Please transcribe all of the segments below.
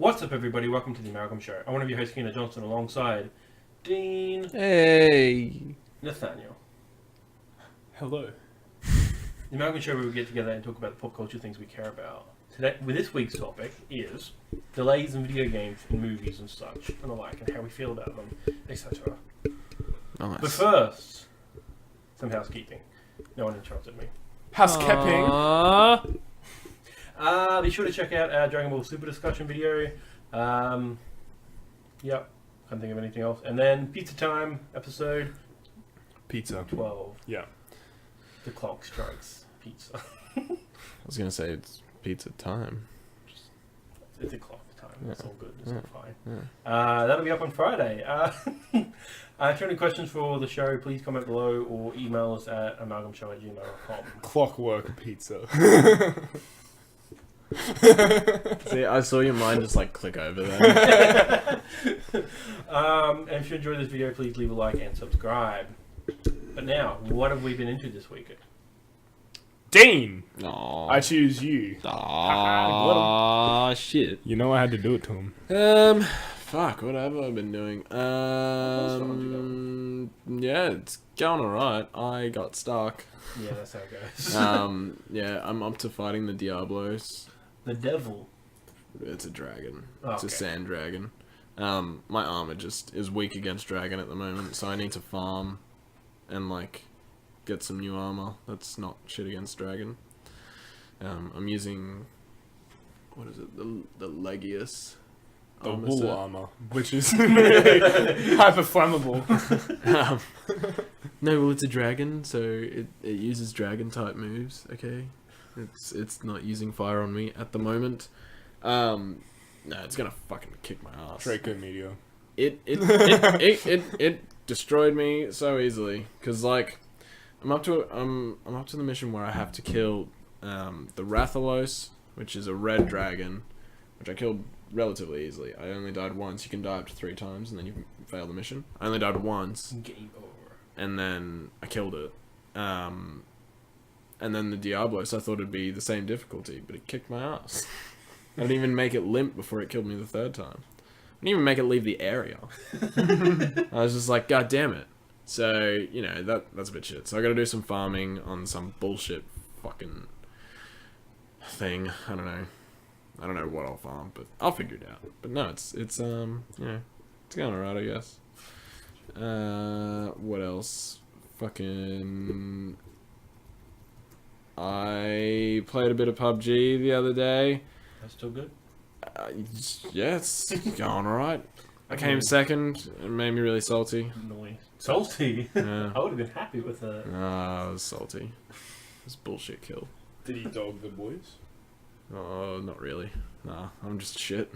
What's up, everybody? Welcome to the Amalgam Show. I'm one of your hosts, Keena Johnson, alongside Dean. Hey. Nathaniel. Hello. The Amalgam Show, where we get together and talk about the pop culture things we care about. Today, with this week's topic is delays in video games and movies and such, and the like, and how we feel about them, etc. Nice. But first, some housekeeping. No one interrupted me. Housekeeping. Be sure to check out our Dragon Ball Super discussion video. Yep, can't think of anything else. And then Pizza Time episode Pizza. 12. Yeah. The clock strikes pizza. I was going to say it's pizza time. It's a clock time. Yeah. It's all good. It's all fine. Yeah. That'll be up on Friday. If you have any questions for the show, please comment below or email us at amalgamshow@gmail.com. Clockwork pizza. See, I saw your mind just like click over there. And if you enjoyed this video, please leave a like and subscribe. But now, what have we been into this week? Dean! Aww. I choose you. Aww, shit. You know I had to do it to him. Fuck, what have I been doing? Yeah, it's going alright. I got stuck. Yeah, that's how it goes. Yeah, I'm up to fighting the Diablos. The devil. It's a dragon. Oh, It's a okay. sand dragon. My armor just is weak against dragon at the moment, so I need to farm and like get some new armor that's not shit against dragon. I'm using, what is it, the Legius The armor wool set. armor, which is hyper flammable. No, well, it's a dragon, so it uses dragon type moves. Okay, it's not using fire on me at the moment. No, it's gonna fucking kick my ass. Draco Meteor. It destroyed me so easily because like I'm up to the mission where I have to kill the Rathalos, which is a red dragon, which I killed relatively easily. I only died once. You can die up to 3 times and then you fail the mission. I only died once. Game over. And then I killed it. And then the Diablos, I thought it'd be the same difficulty, but it kicked my ass. I didn't even make it limp before it killed me the 3rd time. I didn't even make it leave the area. I was just like, God damn it. So, you know, that's a bit shit. So I gotta do some farming on some bullshit fucking thing. I don't know what I'll farm, but I'll figure it out. But no, it's you know, it's going alright, I guess. What else? Fucking... I played a bit of PUBG the other day. That's still good? Yeah, it's going alright. I came second. It made me really salty. Noise. Salty? Yeah. I would have been happy with that. I was salty. It was a bullshit kill. Did he dog the boys? Oh, not really. Nah, I'm just shit.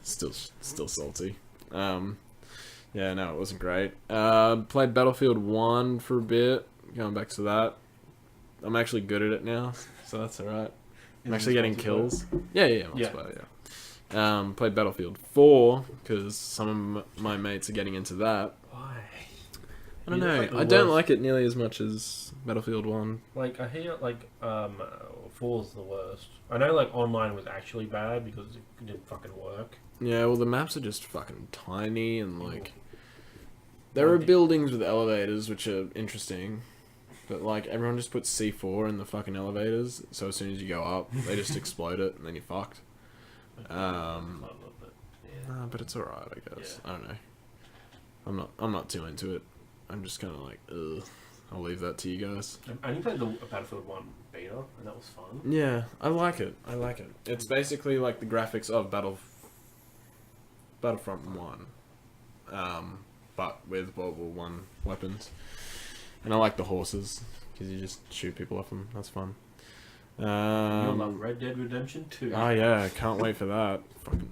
Still salty. Yeah, no, it wasn't great. Played Battlefield 1 for a bit. Going back to that. I'm actually good at it now, so that's alright. I'm actually getting kills. Yeah, multiplayer, yeah. Played Battlefield 4, because some of my mates are getting into that. Why? I don't You know. like the I don't worst. like it nearly as much as Battlefield 1. Like, I hear, 4's the worst. I know, online was actually bad because it didn't fucking work. Yeah, well, the maps are just fucking tiny, and, there are buildings with elevators, which are interesting. But, everyone just puts C4 in the fucking elevators, so as soon as you go up, they just explode it, and then you're fucked. But it's alright, I guess. Yeah. I don't know. I'm not too into it. I'm just kind of like, ugh. I'll leave that to you guys. I only played the Battlefield 1 beta, and that was fun. Yeah, I like it. It's basically like the graphics of Battlefront 1. But with World War 1 weapons. And I like the horses, because you just shoot people off them. That's fun. You love Red Dead Redemption 2. Oh yeah, can't wait for that. Fucking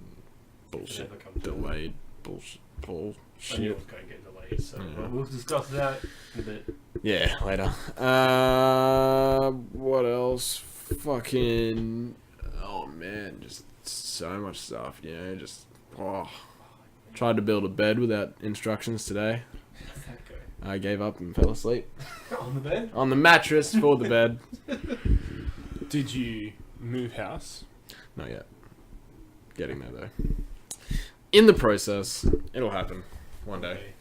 bullshit. Never come to Delayed bullshit. I knew it Bullshit. was going to get delayed, so Yeah. we'll discuss that in a bit. Yeah, later. What else? Fucking... Oh man, just so much stuff, you know, just... Oh. Tried to build a bed without instructions today. Okay. I gave up and fell asleep. On the bed? On the mattress for the bed. Did you move house? Not yet. getting there though. In the process, it'll happen one day.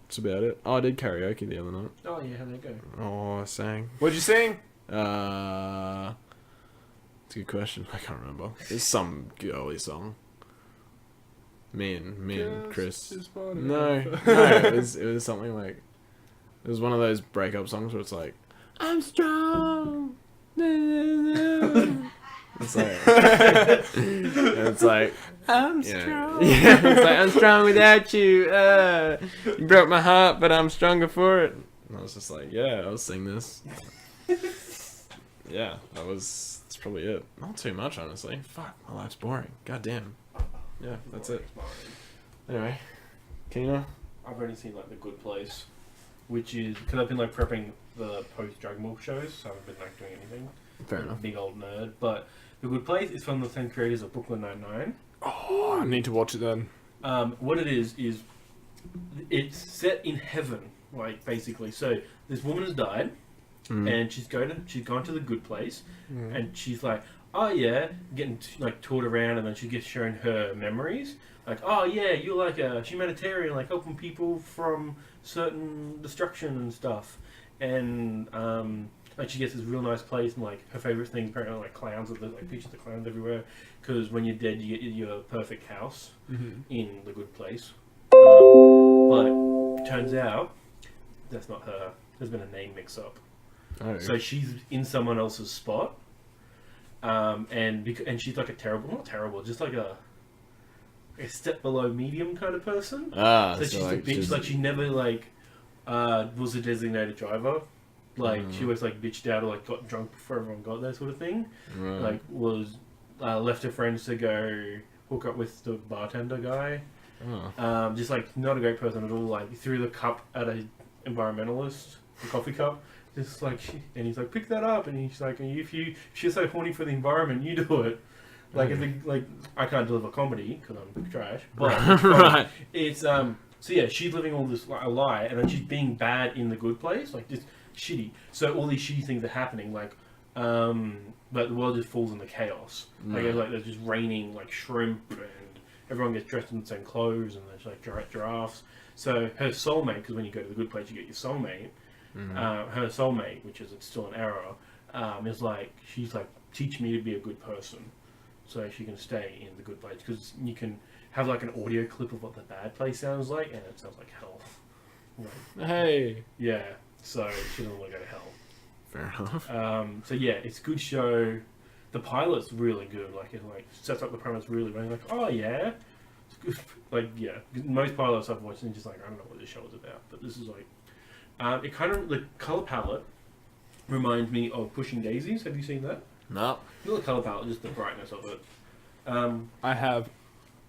That's about it. Oh, I did karaoke the other night. Oh yeah, how'd that go? Oh, I sang. What'd you sing? It's a good question. I can't remember. It's some girly song. Me and Chris. No, it was something like, it was one of those breakup songs where it's like, I'm strong. It's like, it's like, I'm strong. Yeah, it's like, I'm strong without you. You broke my heart, but I'm stronger for it. And I was just like, yeah, I'll sing this. Yeah, that's probably it. Not too much, honestly. Fuck, my life's boring. God damn. Yeah, that's it. Anyway, Keena? I've only seen like The Good Place, which is because I've been like prepping the post Dragon Ball shows, so I haven't been like doing anything. Fair I'm enough. a big old nerd, but The Good Place is from the same creators of Brooklyn Nine-Nine. Oh, I need to watch it then. What it is it's set in heaven, like basically. So this woman has died, and she's gone to the good place, and she's like, oh yeah, getting like toured around, and then she gets shown her memories. Like, oh yeah, you're like a humanitarian, like helping people from certain destruction and stuff, and like she gets this real nice place, and like her favorite thing apparently like clowns, like pictures of clowns everywhere, because when you're dead you get your perfect house in the good place. But it turns out that's not her. There's been a name mix-up. Oh. So she's in someone else's spot, and she's like not terrible, just like a step below medium kind of person. So she's like, a bitch. Like she never like was a designated driver. Like she was like bitched out or like got drunk before everyone got there, sort of thing. Right. Like was left her friends to go hook up with the bartender guy. Oh. Just like not a great person at all. Like threw the cup at a environmentalist, the coffee cup. Just like and he's like, pick that up, and he's like, if you're so horny for the environment, you do it. Like like I can't deliver comedy because I'm trash, but Right. It's so yeah, she's living all this a lie, and then she's being bad in the good place, like just shitty. So all these shitty things are happening, like but the world just falls into chaos. Like there's just raining like shrimp, and everyone gets dressed in the same clothes, and there's like giraffes. So her soulmate, because when you go to the good place, you get your soulmate. Her soulmate, which is still an error, is like she's like, teach me to be a good person, so she can stay in the good place, because you can have like an audio clip of what the bad place sounds like, and it sounds like hell. Like, Hey. yeah, so she doesn't want to go to hell. Fair enough. So yeah, it's a good show. The pilot's really good. Like it like sets up the premise really well. You're like, oh yeah, it's good. Like yeah, most pilots I've watched and just like I don't know what this show is about, but this is like it kind of the color palette reminds me of Pushing Daisies. Have you seen that? No. Not the color palette, just the brightness of it. I have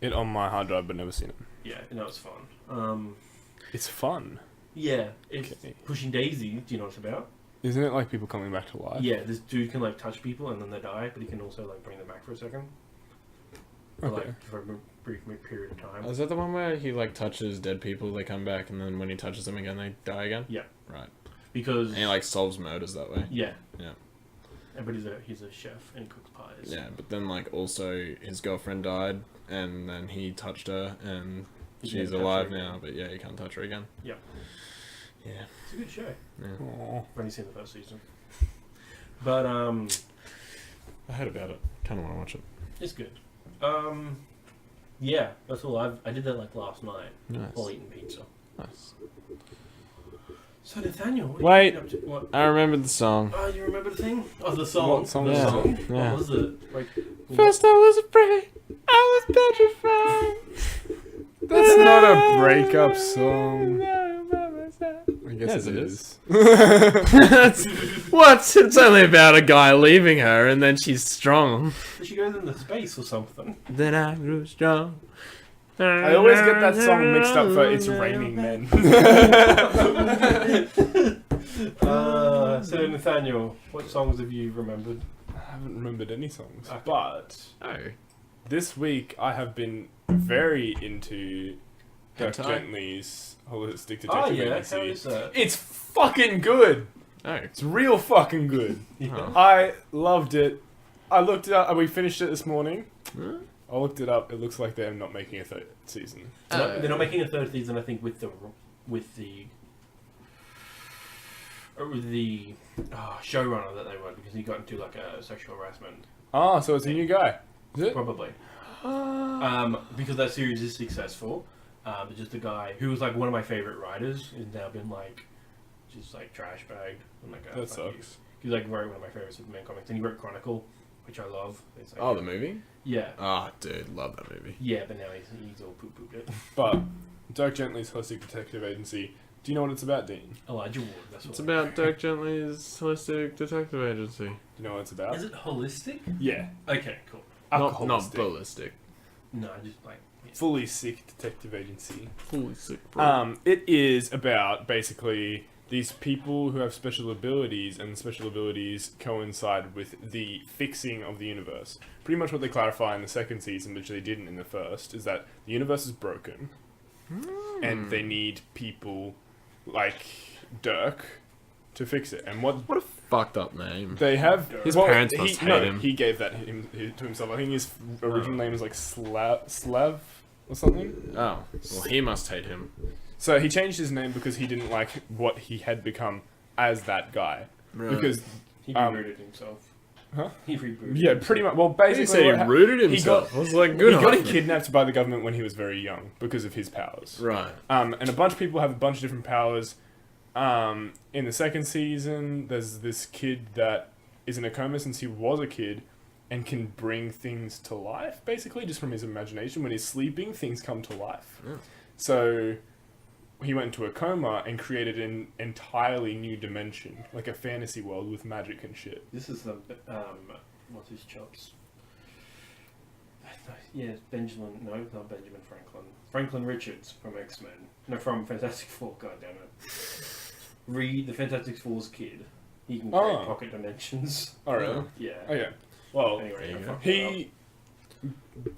it on my hard drive, but never seen it. Yeah, no, it's fun. It's fun. Yeah, it's Okay. Pushing Daisies. Do you know what it's about? Isn't it like people coming back to life? Yeah, this dude can like touch people and then they die, but he can also like bring them back for a second. Or, Okay. like for a brief period of time. Is that the one where he like touches dead people, they come back, and then when he touches them again, they die again? Yeah. Right. Because And he like solves murders that way. yeah. Yeah. But he's a chef and he cooks pies. Yeah, but then like also his girlfriend died, and then he touched her, and He she's can't touch alive her now. again. But yeah, you can't touch her again. Yeah. Yeah. It's a good show. Yeah. Aw. I've only seen the first season. But I heard about it. Kind of want to watch it. it's good. Yeah, that's all. I did that like last night Nice. while eating pizza. Nice. So Nathaniel, what Wait. are you up to? What? I remember the song. Oh, you remember the thing? Oh, the song. What song The is it? song? Yeah. What was it? Like, First I was afraid, I was petrified. That's not a breakup song. I guess Yes, it it is. That's what? It's only about a guy leaving her, and then she's strong. But she goes into space or something. Then I grew strong. I always get that song mixed up for It's Raining Men. So Nathaniel, what songs have you remembered? I haven't remembered any songs. Okay. But Oh. this week I have been very into Dirk Hentai? Gently's Holistic Detective Oh yeah, Agency. how is that? It's fucking good. Oh. It's real fucking good. Yeah. Oh. I loved it. I looked it up. We finished it this morning. Huh? I looked it up. It looks like they're not making a third season. They're not making a third season, I think, with the showrunner that they were, because he got into like a sexual harassment. Oh, so it's a new guy. Is it? Probably. Because that series is successful. But just a guy who was like one of my favorite writers has now been like just like trash bagged. I'm like, That sucks. He's like wrote one of my favorite Superman comics, and he wrote Chronicle, which I love. It's like, the movie? Yeah. Ah, dude, love that movie. Yeah, but now he's all pooped it. But Dirk Gently's Holistic Detective Agency. Do you know what it's about, Dean? Elijah Wood. That's what It's about Dirk Gently's Holistic Detective Agency. Do you know what it's about? Is it holistic? Yeah. Okay, cool. Not ballistic. No, just like Fully sick detective agency. Fully sick, bro. It is about basically these people who have special abilities, and the special abilities coincide with the fixing of the universe. Pretty much what they clarify in the second season, which they didn't in the first, is that the universe is broken, and they need people like Dirk to fix it. And what What a fucked up name. they have, His parents must hate him. He gave that to himself. I think his original name is like Slav or something. Oh, well, he must hate him. So he changed his name because he didn't like what he had become as that guy. Really? Because he rebooted himself. Huh? He rebooted. yeah, pretty much. Well, He basically, say he rooted he himself. got- I was like, he good got on him. kidnapped by the government when he was very young because of his powers. Right. And a bunch of people have a bunch of different powers. In the second season, there's this kid that is in a coma since he was a kid and can bring things to life, basically, just from his imagination. When he's sleeping, things come to life. Yeah. So he went into a coma and created an entirely new dimension, like a fantasy world with magic and shit. This is the what's his chops? Yeah, Benjamin. No, not Benjamin Franklin. Franklin Richards from X-Men. No, from Fantastic Four. God damn it. Read the Fantastic Four's kid. He can create pocket dimensions. Oh, really? Yeah. Okay. Well, Anyway, there you I go. fucked that up. he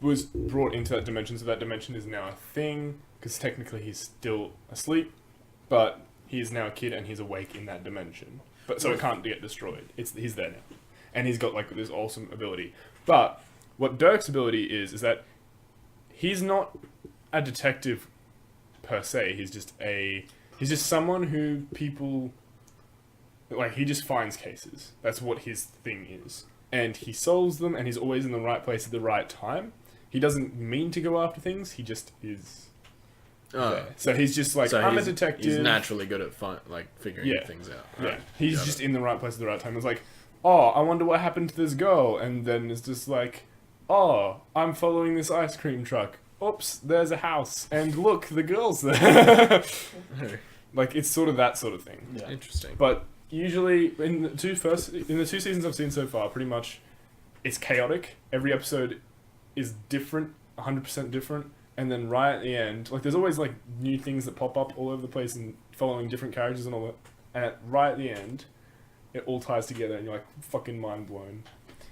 was brought into that dimension, so that dimension is now a thing, because technically he's still asleep, but he is now a kid and he's awake in that dimension. But so it can't get destroyed. He's there now. And he's got like this awesome ability. But what Dirk's ability is that he's not a detective per se. He's just someone who people like, he just finds cases. That's what his thing is. And he solves them, and he's always in the right place at the right time. He doesn't mean to go after things, he just is there. So he's just like, I'm a detective. He's naturally good at figuring Yeah. things out. Yeah, Right. he's Got just it. in the right place at the right time. It's like, oh, I wonder what happened to this girl. And then it's just like, oh, I'm following this ice cream truck. Oops, there's a house. And look, the girl's there. Like, it's sort of that sort of thing. Yeah. Interesting. But usually, in the two seasons I've seen so far, pretty much, it's chaotic. Every episode is different, 100% different. And then right at the end, like, there's always, like, new things that pop up all over the place and following different characters and all that. And right at the end, it all ties together and you're, like, fucking mind blown.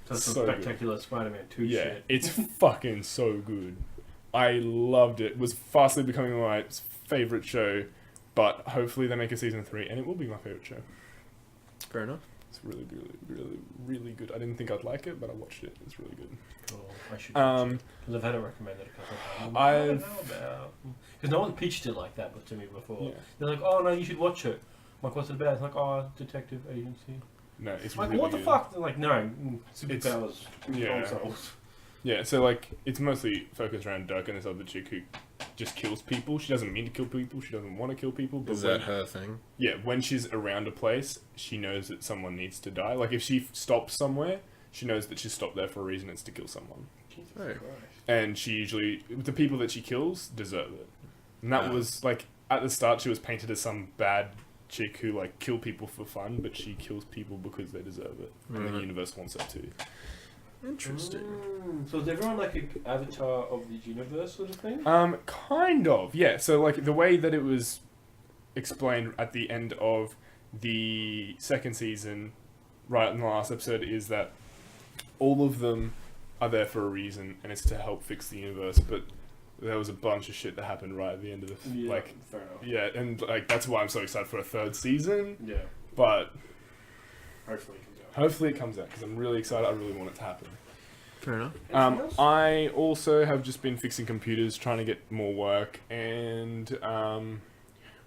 That's some so good. spectacular Spider-Man 2 Yeah, shit. it's fucking so good. I loved it. It was fastly becoming my favorite show, but hopefully they make a season 3, and it will be my favorite show. Fair enough. It's really, really, really, really good. I didn't think I'd like it, but I watched it. It's really good. Cool. I should watch it. Because I've had it recommended a couple of times. I don't know about. Because no one pitched it like that to me before. Yeah. They're like, oh no, you should watch it. I'm like, what's it about? It's like, oh, detective agency. No, it's I'm like, really what the good. fuck? They're like, no, superpowers. Yeah. Consoles. Yeah, so like it's mostly focused around Dirk and this other chick who just kills people. She doesn't mean to kill people. She doesn't want to kill people. But Is that her thing? Yeah, when she's around a place, she knows that someone needs to die. Like if she stops somewhere, she knows that she's stopped there for a reason. It's to kill someone. Jesus Right. Christ. And she usually, the people that she kills deserve it. And that was like at the start, she was painted as some bad chick who like kill people for fun, but she kills people because they deserve it, and the Right. universe wants her to. Interesting. So is everyone like an avatar of the universe sort of thing? Kind of, yeah. So like the way that it was explained at the end of the second season, right in the last episode, is that all of them are there for a reason, and it's to help fix the universe. But there was a bunch of shit that happened right at the end of the Yeah, like, fair enough. yeah, and like that's why I'm so excited for a third season. Yeah, But hopefully it comes out. hopefully it comes out because I'm really excited. I really want it to happen. Fair enough. I also have just been fixing computers, trying to get more work, and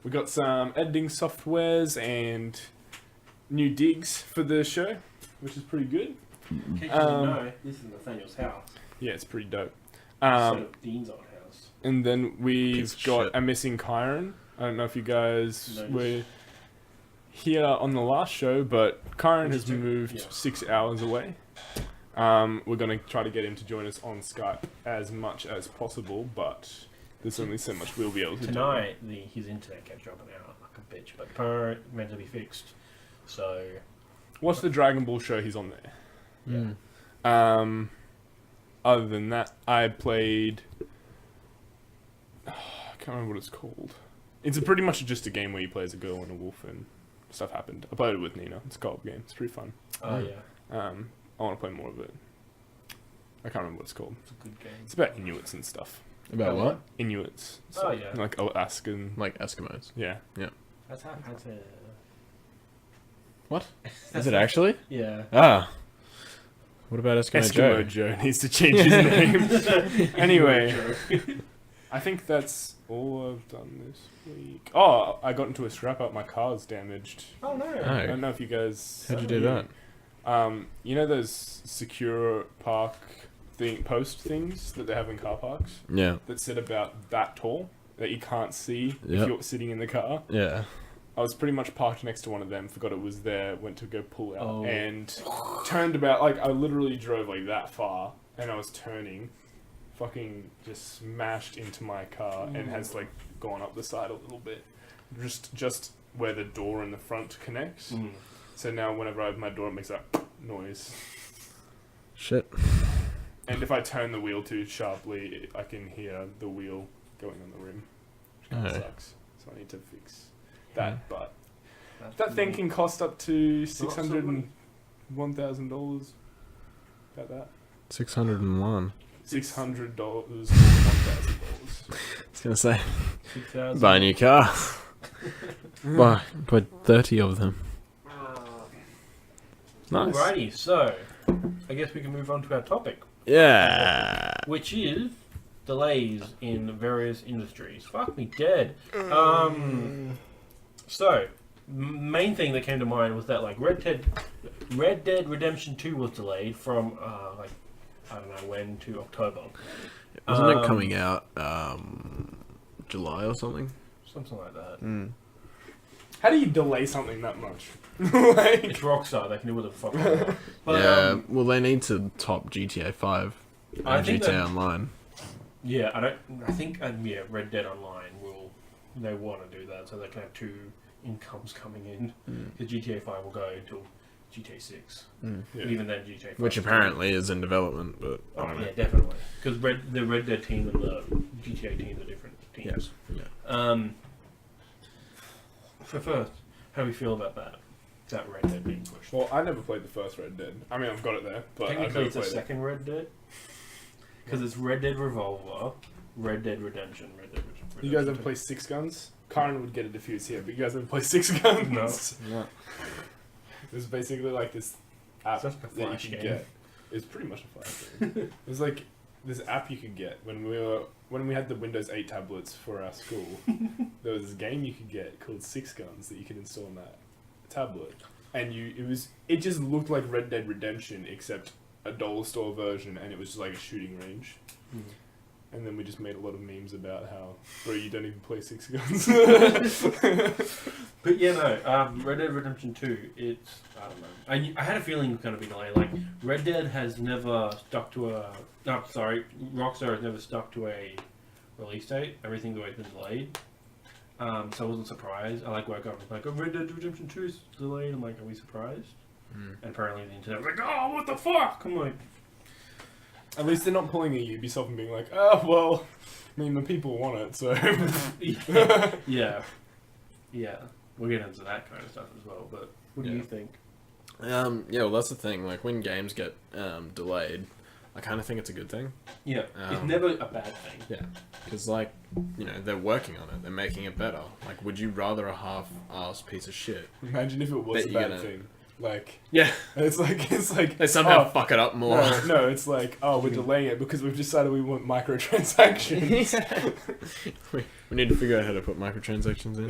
we got some editing softwares and new digs for the show, which is pretty good. In case you didn't know, this is Nathaniel's house. Yeah, it's pretty dope. Instead of Dean's old house. And then we've Piece of got shit. a missing Kyron. I don't know if you guys Noticed. were here on the last show, but Kyron has moved yeah. 6 hours away. We're going to try to get him to join us on Skype as much as possible, but there's only so much we'll be able to Tonight, his internet kept dropping out like a bitch, but apparently meant to be fixed. So, do. Watch the Dragon Ball show, he's on there. Mm. Other than that, I played... I can't remember what it's called. It's pretty much just a game where you play as a girl and a wolf and stuff happened. I played it with Nina. It's a co-op game. It's pretty fun. oh yeah, I want to play more of it. I can't remember what it's called. it's a good game. It's about Inuits and stuff. About what? Inuits. Oh, yeah. Like Alaskan. Like Eskimos. Yeah. That's a... What? Is it actually? Yeah. Ah. What about Eskimo Joe? Eskimo Joe needs to change his name. Anyway, I think that's all I've done this week. Oh, I got into a scrap up. My car's damaged. Oh no. I Oh. don't know if you guys... How'd you do that? You know those secure park post things that they have in car parks Yeah. that sit about that tall that you can't see if Yep. you're sitting in the car? Yeah. I was pretty much parked next to one of them, forgot it was there, went to go pull out, Oh. and turned about, like, I literally drove, like, that far, and I was turning, fucking just smashed into my car, and has, like, gone up the side a little bit. Just where the door in the front connects. Mm. So now whenever I open my door, it makes that noise. Shit. And if I turn the wheel too sharply, I can hear the wheel going on the rim, which kind of Oh. sucks. So I need to fix that, but... That's That thing money. can cost up to Lots of money. $601,000. About that. 601. $600 or $1,000. I was gonna say, 6,000. buy a new car. buy 30 of them. Nice. Alrighty, so I guess we can move on to our topic, Yeah. which is delays in various industries. Fuck me dead. So main thing that came to mind was that like Red Dead Redemption 2 was delayed from like I don't know when to October. Wasn't it coming out July or something? Something like that. Mm. How do you delay something that much? Like, It's Rockstar; they can do what the fuck they want. But, Yeah. Well, they need to top GTA 5 I and think GTA that- Online. yeah, I think Red Dead Online they want to do that so they can have two incomes coming in. Mm. The GTA 5 will go until GTA 6. Mm. yeah. Even then, GTA 5. Which apparently is in development, but I Oh, don't know. yeah, definitely. Because the Red Dead team and the GTA team are different teams. Yeah. For first, how do we feel about that? That Red Dead being pushed. Well, I never played the first Red Dead. I mean, I've got it there, but I've Technically, never it's a played it. second Red Dead. Because it's Red Dead Revolver, Red Dead Redemption, Red Dead Redemption. You guys ever play Six Guns? Kyron would get it if he was here, but you guys ever play Six Guns? No. Yeah. It was basically like this app It's just a that you flash could game. get. It's pretty much a flash game. It was like this app you could get when we had the Windows 8 tablets for our school. There was this game you could get called Six Guns that you could install on that tablet, and it just looked like Red Dead Redemption except a dollar store version, and it was just like a shooting range. Mhm. And then we just made a lot of memes about how, bro, you don't even play Six Guns. But yeah, no, Red Dead Redemption 2, it's, I don't know. I had a feeling it was going to be delayed. Like, Red Dead has never stuck to Rockstar has never stuck to a release date. Everything's always been delayed. So I wasn't surprised. I woke up and was like, oh, Red Dead Redemption 2 is delayed. I'm like, are we surprised? Mm. And apparently the internet was like, oh, what the fuck? I'm like, At least they're not pulling a Ubisoft and being like, oh, well, I mean, the people want it, so... yeah. Yeah. We'll get into that kind of stuff as well, but what do Yeah. you think? Yeah, well, that's the thing. Like, when games get delayed, I kind of think it's a good thing. Yeah, it's Um, never a bad thing. Yeah. Because, like, you know, they're working on it. They're making it better. Like, would you rather a half-assed piece of shit? Imagine if it was Bet a you're bad gonna- thing. Like, Yeah. it's like They somehow fuck it up more. No, it's like, oh, we're delaying it because we've decided we want microtransactions. we need to figure out how to put microtransactions in.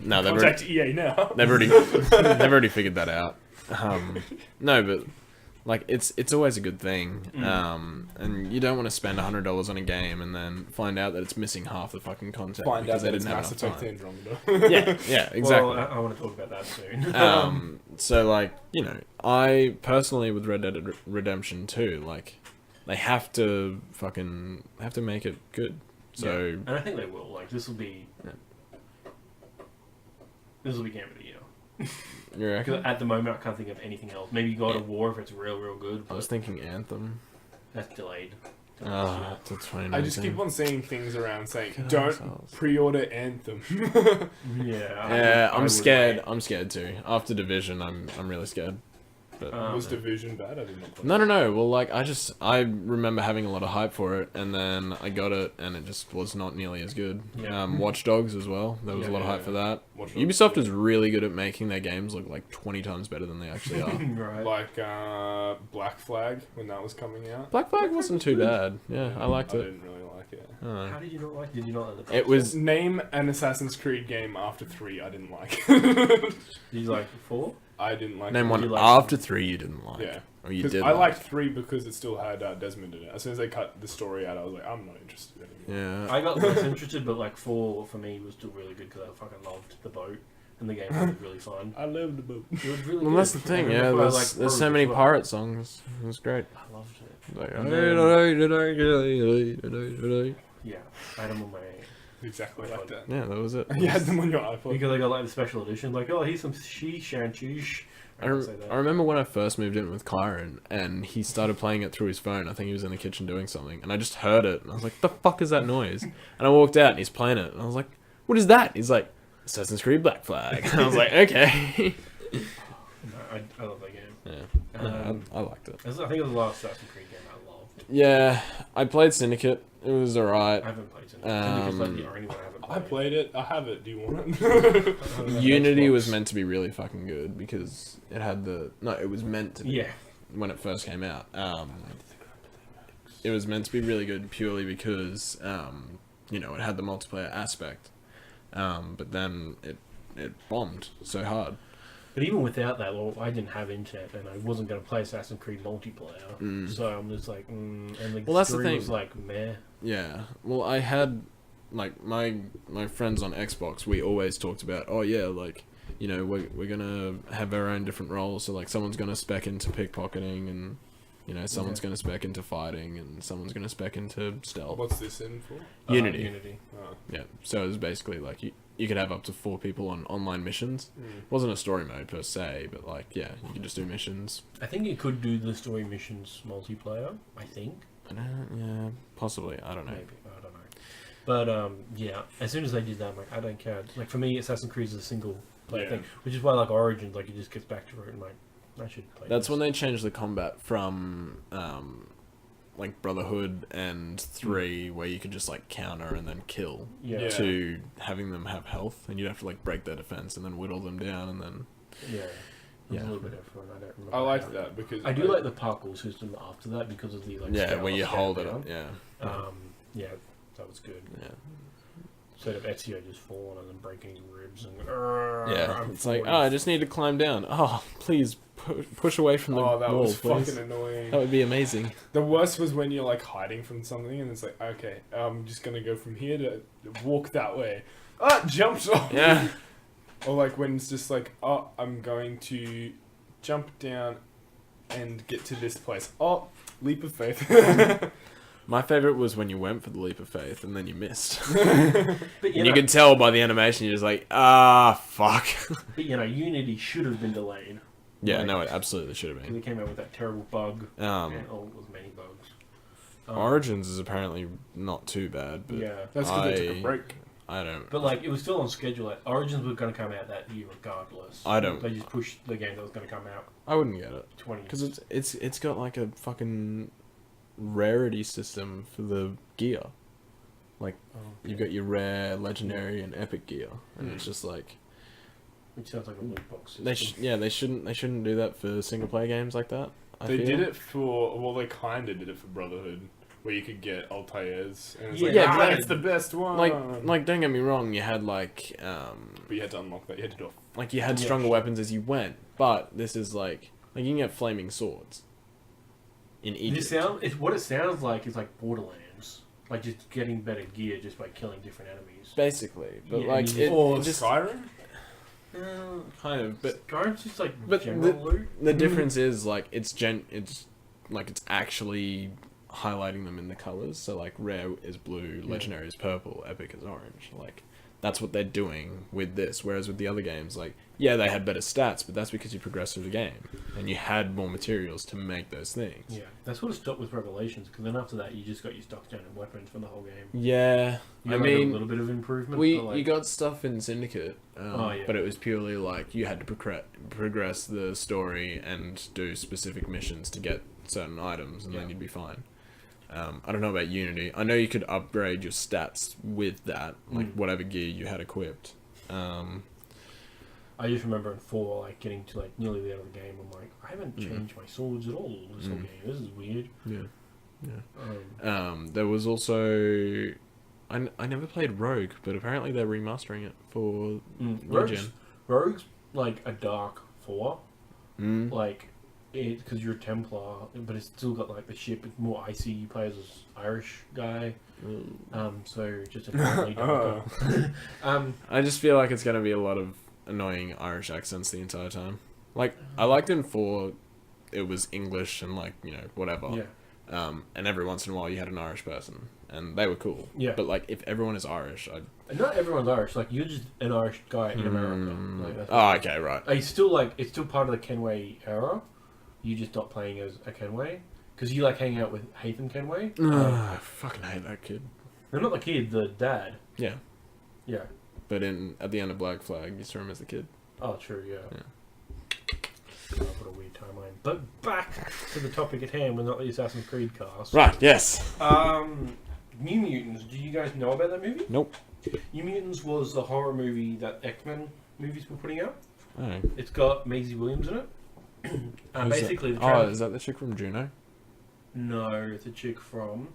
No, they've Contact EA now. they've already figured that out. No, but like it's always a good thing. And you don't want to spend $100 on a game and then find out that it's missing half the fucking content because they didn't have enough time. Yeah, exactly. Well, I want to talk about that soon. So like, you know, I personally with Red Dead Redemption 2, like they have to make it good. So yeah. And I think they will. Like this will be game of the year. You reckon? Because at the moment I can't think of anything else. Maybe God of War if it's real good. I was thinking Anthem. That's delayed. Oh, to 2019. I just keep on seeing things around saying, don't pre-order Anthem. Yeah. I'm scared. Wait. I'm scared too. After Division, I'm really scared. But, was Division bad? I did not play No. Well, like I remember having a lot of hype for it, and then I got it, and it just was not nearly as good. Yeah. Watch Dogs as well. There was a lot of hype for that. Ubisoft is really good at making their games look like 20 times better than they actually are. Right. Like Black Flag when that was coming out. Black Flag wasn't too bad. Yeah, I liked it. I didn't really like it. How did you not like it? Did you not like the It was name an Assassin's Creed game after 3 I didn't like. Did you like 4? I didn't like. Name one like after 3 you didn't like. Yeah. Or you did. I liked 3 because it still had Desmond in it. As soon as they cut the story out, I was like, I'm not interested anymore. Yeah. I got less interested, but like 4 for me was still really good because I fucking loved the boat and the game was really fun. I love the boat. It was really Well, good. that's the thing. And Yeah, that's why I there's so many pirate songs. It was great. I loved it. Like, Yeah, I had them on my. Exactly like that. yeah, that was it. You had them on your iPod. Because I got like the special edition, like, oh, here's some sheesh and cheesh. I remember when I first moved in with Kyron, and he started playing it through his phone. I think he was in the kitchen doing something, and I just heard it, and I was like, "The fuck is that noise?" And I walked out, and he's playing it, and I was like, "What is that?" He's like, "Assassin's Creed Black Flag." And I was like, "Okay." No, I love that game. Yeah, I liked it. I think it was the last Assassin's Creed game I loved. Yeah, I played Syndicate. It was alright. I haven't played Syndicate. Syndicate's like the only one I haven't played. I played it. I have it. Do you want it? Unity was meant to be really fucking good because it had it was meant to be. Yeah. When it first came out. It was meant to be really good purely because, it had the multiplayer aspect. But then it bombed so hard. But even without that, well, I didn't have internet and I wasn't going to play Assassin's Creed multiplayer. So I'm just like, and the story was like, meh. Yeah. Well, I had, like, my friends on Xbox, we always talked about, oh yeah, like, we're going to have our own different roles. So, like, someone's going to spec into pickpocketing and, someone's going to spec into fighting and someone's going to spec into stealth. What's this in for? Unity. Oh. Yeah. So it was basically like you could have up to 4 people on online missions. It wasn't a story mode per se, but like, yeah, you could just do missions. I think you could do the story missions multiplayer, I think. Yeah, possibly. I don't know. Maybe. I don't know. But, yeah, as soon as they did that, I'm like, I don't care. Like, for me, Assassin's Creed is a single player thing, which is why, like, Origins, like, it just gets back to it and, like, I should play That's this. when they changed the combat from, like, Brotherhood and 3, where you could just, like, counter and then kill, to having them have health, and you'd have to, like, break their defense and then whittle them down, and then... Yeah. It was a little bit different. I don't remember. I liked that because... I do like the parkour system after that because of the, like... Yeah, where you hold it down. up, yeah. Yeah, that was good. Yeah. Instead of Ezio just falling and then breaking his ribs and... Yeah, it's like, I just need to climb down. Oh, please, push away from the wall, that was please. fucking annoying. That would be amazing. The worst was when you're, like, hiding from something and it's like, okay, I'm just gonna go from here to walk that way. Jumped off! Yeah. Or, like, when it's just like, I'm going to jump down and get to this place. Leap of faith. My favourite was when you went for the leap of faith and then you missed. But, you could tell by the animation, you're just like, fuck. But, Unity should have been delayed. Yeah, no, it absolutely should have Because been. they came out with that terrible bug. It was many bugs. Origins is apparently not too bad, but yeah. That's because they took a break. I don't... But, like, it was still on schedule. Like, Origins was going to come out that year regardless. I don't... They just pushed the game that was going to come out. I wouldn't get it. 20 Because it's got, like, a fucking rarity system for the gear. Like, you've got your rare, legendary, and epic gear. And it's just like... which sounds like a loot box system. They shouldn't do that for single player games like that. They did it for they kind of did it for Brotherhood, where you could get Altair's, and it's Yeah, it's the best one. Like don't get me wrong, you had like but you had to unlock that. You had to do it. like you had stronger weapons as you went, but this is like you can get flaming swords in Egypt. What it sounds like is like Borderlands, like just getting better gear just by killing different enemies. Basically, but Yeah, Or just Kyron. kind of, but Skyrim's just like but general loot. the difference is like it's actually highlighting them in the colors. So like rare is blue, legendary is purple, epic is orange. Like that's what they're doing with this. Whereas with the other games, like they had better stats, but that's because you progressed through the game and you had more materials to make those things. Yeah, that's what it stopped with Revelations, because then after that you just got your stock standard weapons from the whole game. Yeah, You got, like, a little bit of improvement. but, like, you got stuff in Syndicate, yeah. but it was purely like you had to progress the story and do specific missions to get certain items, and then you'd be fine. I don't know about Unity. I know you could upgrade your stats with that, like whatever gear you had equipped. I just remember in 4, like getting to like nearly the end of the game, I'm like, I haven't changed my swords at all this whole game. This is weird. Yeah. There was also I never played Rogue, but apparently they're remastering it for Rogue's like a Dark 4, like it because you're a Templar, but it's still got like the ship. It's more icy. You play as this Irish guy, so just apparently darker. I just feel like it's gonna be a lot of annoying Irish accents the entire time. Like I liked in 4, it was English and like whatever. Yeah. And every once in a while you had an Irish person, and they were cool. Yeah. But like if everyone is Irish, Not everyone's Irish. Like you're just an Irish guy in America. Like, that's okay, right. It's still part of the Kenway era. You just not playing as a Kenway because you like hanging out with Haytham Kenway. I fucking hate that kid. No, not the kid, the dad. Yeah. Yeah. But at the end of Black Flag, you saw him as the kid. Oh, true. Yeah. God, what a weird timeline. But back to the topic at hand. We're not the Assassin's Creed cast. Right. Yes. New Mutants. Do you guys know about that movie? Nope. New Mutants was the horror movie that X-Men movies were putting out. Oh. It's got Maisie Williams in it. Basically, the is that the chick from Juno? No, it's a chick from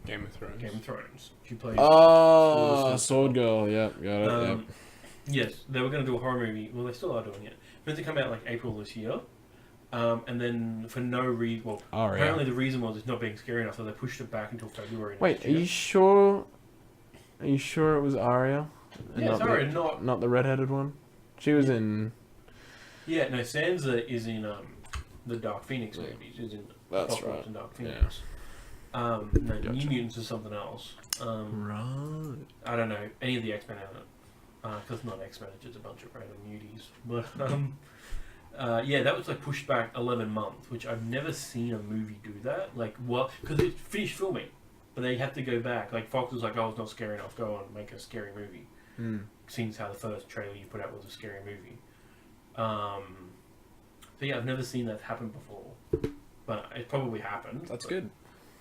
Game of Thrones. She plays. Oh, Sword Girl. Yep, got it. Yep. Yes, they were going to do a horror movie. Well, they still are doing it. It's meant to come out like April this year. And then for no reason, apparently the reason was it's not being scary enough, so they pushed it back until February. Wait, are you sure? Are you sure it was Arya? Yeah, it's Arya, not the redheaded one. She was in. Yeah, no, Sansa is in the Dark Phoenix movies. She's in That's and Dark Phoenix. Yeah. Gotcha. New Mutants is something else. Right. I don't know any of the X-Men out of it. Because it's not X-Men, it's just a bunch of random muties. But yeah, that was like pushed back 11 months, which I've never seen a movie do that. Like, well, because it finished filming, but they had to go back. Like Fox was like, "Oh, it's not scary enough. Go on, make a scary movie." Seeing as how the first trailer you put out was a scary movie. So yeah, I've never seen that happen before, but it probably happened. That's good.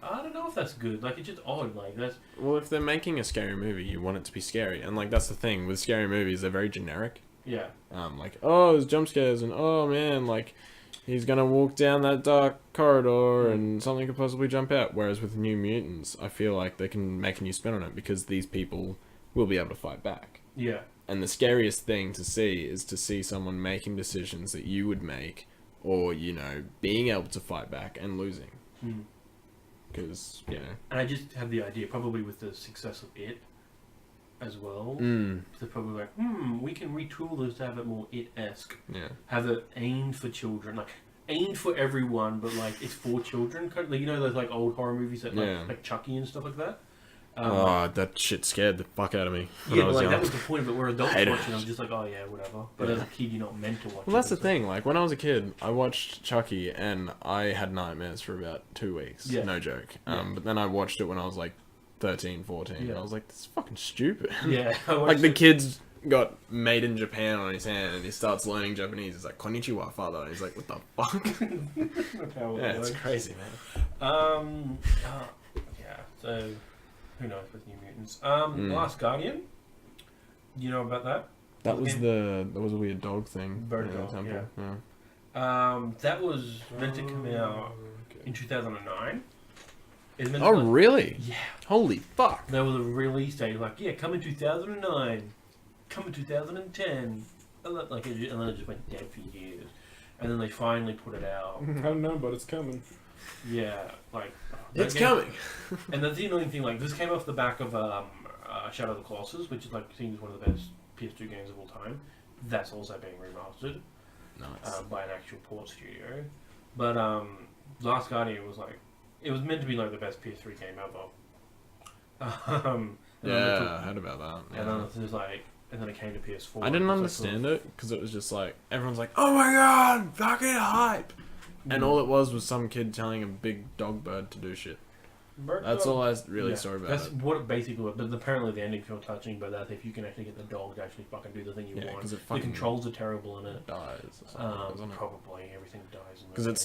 I don't know if that's good. Like, it's just odd. Like, that's... Well, if they're making a scary movie, you want it to be scary. And, like, that's the thing. With scary movies, they're very generic. Yeah. Like, oh, there's jump scares, and oh, man, like, he's gonna walk down that dark corridor, and something could possibly jump out. Whereas with New Mutants, I feel like they can make a new spin on it, because these people will be able to fight back. Yeah. And the scariest thing to see is to see someone making decisions that you would make, or, being able to fight back and losing. Because, And I just have the idea, probably with the success of It as well, they're probably like, we can retool this to have it more It-esque. Yeah. Have it aimed for children. Like, aimed for everyone, but, like, it's for children. Like, those, like, old horror movies that, like Chucky and stuff like that? That shit scared the fuck out of me. Yeah, but like that was the point of it. Where adults watching, I'm just like, oh yeah, whatever. But as a kid, you're not meant to watch. Well, that's the thing. Like when I was a kid, I watched Chucky, and I had nightmares for about 2 weeks. Yeah. No joke. But then I watched it when I was like 13, 14, and I was like, this is fucking stupid. Yeah. Like the kid's got made in Japan on his hand, and he starts learning Japanese. He's like, "Konnichiwa, father." And he's like, "What the fuck?" Yeah, it's crazy, man. Yeah. So. Who knows with New Mutants? Last Guardian. You know about that? That was a weird dog thing. Bird in the dog, temple. Yeah. That was meant to come out in 2009. Oh, really? Yeah. Holy fuck. There was a release date, like, yeah, come in 2009, come in 2010. And then it just went dead for years. And then they finally put it out. I don't know, but it's coming. Yeah, like... It's coming. And that's the annoying thing, like, this came off the back of Shadow of the Colossus, which is, like, seen as one of the best PS2 games of all time. That's also being remastered. Nice. By an actual port studio. But Last Guardian was like... It was meant to be like the best PS3 game ever. I heard about that. Yeah. And then it was like... And then it came to PS4. I didn't understand it, because it was just like... Everyone's like, oh my god, fucking hype! And all it was some kid telling a big dog bird to do shit. That's all I really saw about That's it. what it basically was. But apparently the ending felt touching, but that's if you can actually get the dog to actually fucking do the thing you want. The controls are terrible in it. Dies or something, doesn't it? Probably. Everything dies in Because it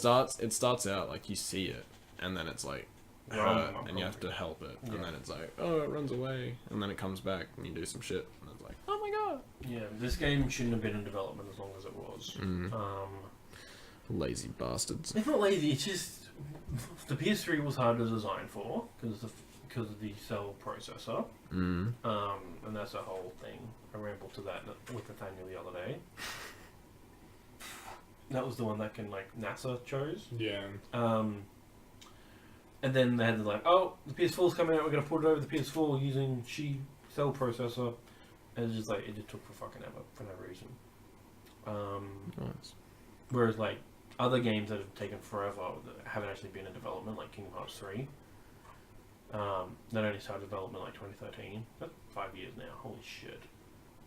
starts out like you see it, and then it's like hurt, and you have to help it. And then it's like, oh, it runs away. And then it comes back, and you do some shit. And it's like, oh my god. Yeah, this game shouldn't have been in development as long as it was. Lazy bastards. It's not lazy, it's just... The PS3 was hard to design for, because of the cell processor. And that's a whole thing. I rambled to that with Nathaniel the other day. That was the one that NASA chose. Yeah. And then they had to oh, the PS4's coming out, we're going to put it over the PS4 using cell processor. And it's just it just took for fucking ever, for no reason. Nice. Whereas other games that have taken forever that haven't actually been in development, like Kingdom Hearts 3, that only started development 2013. That's 5 years now. Holy shit.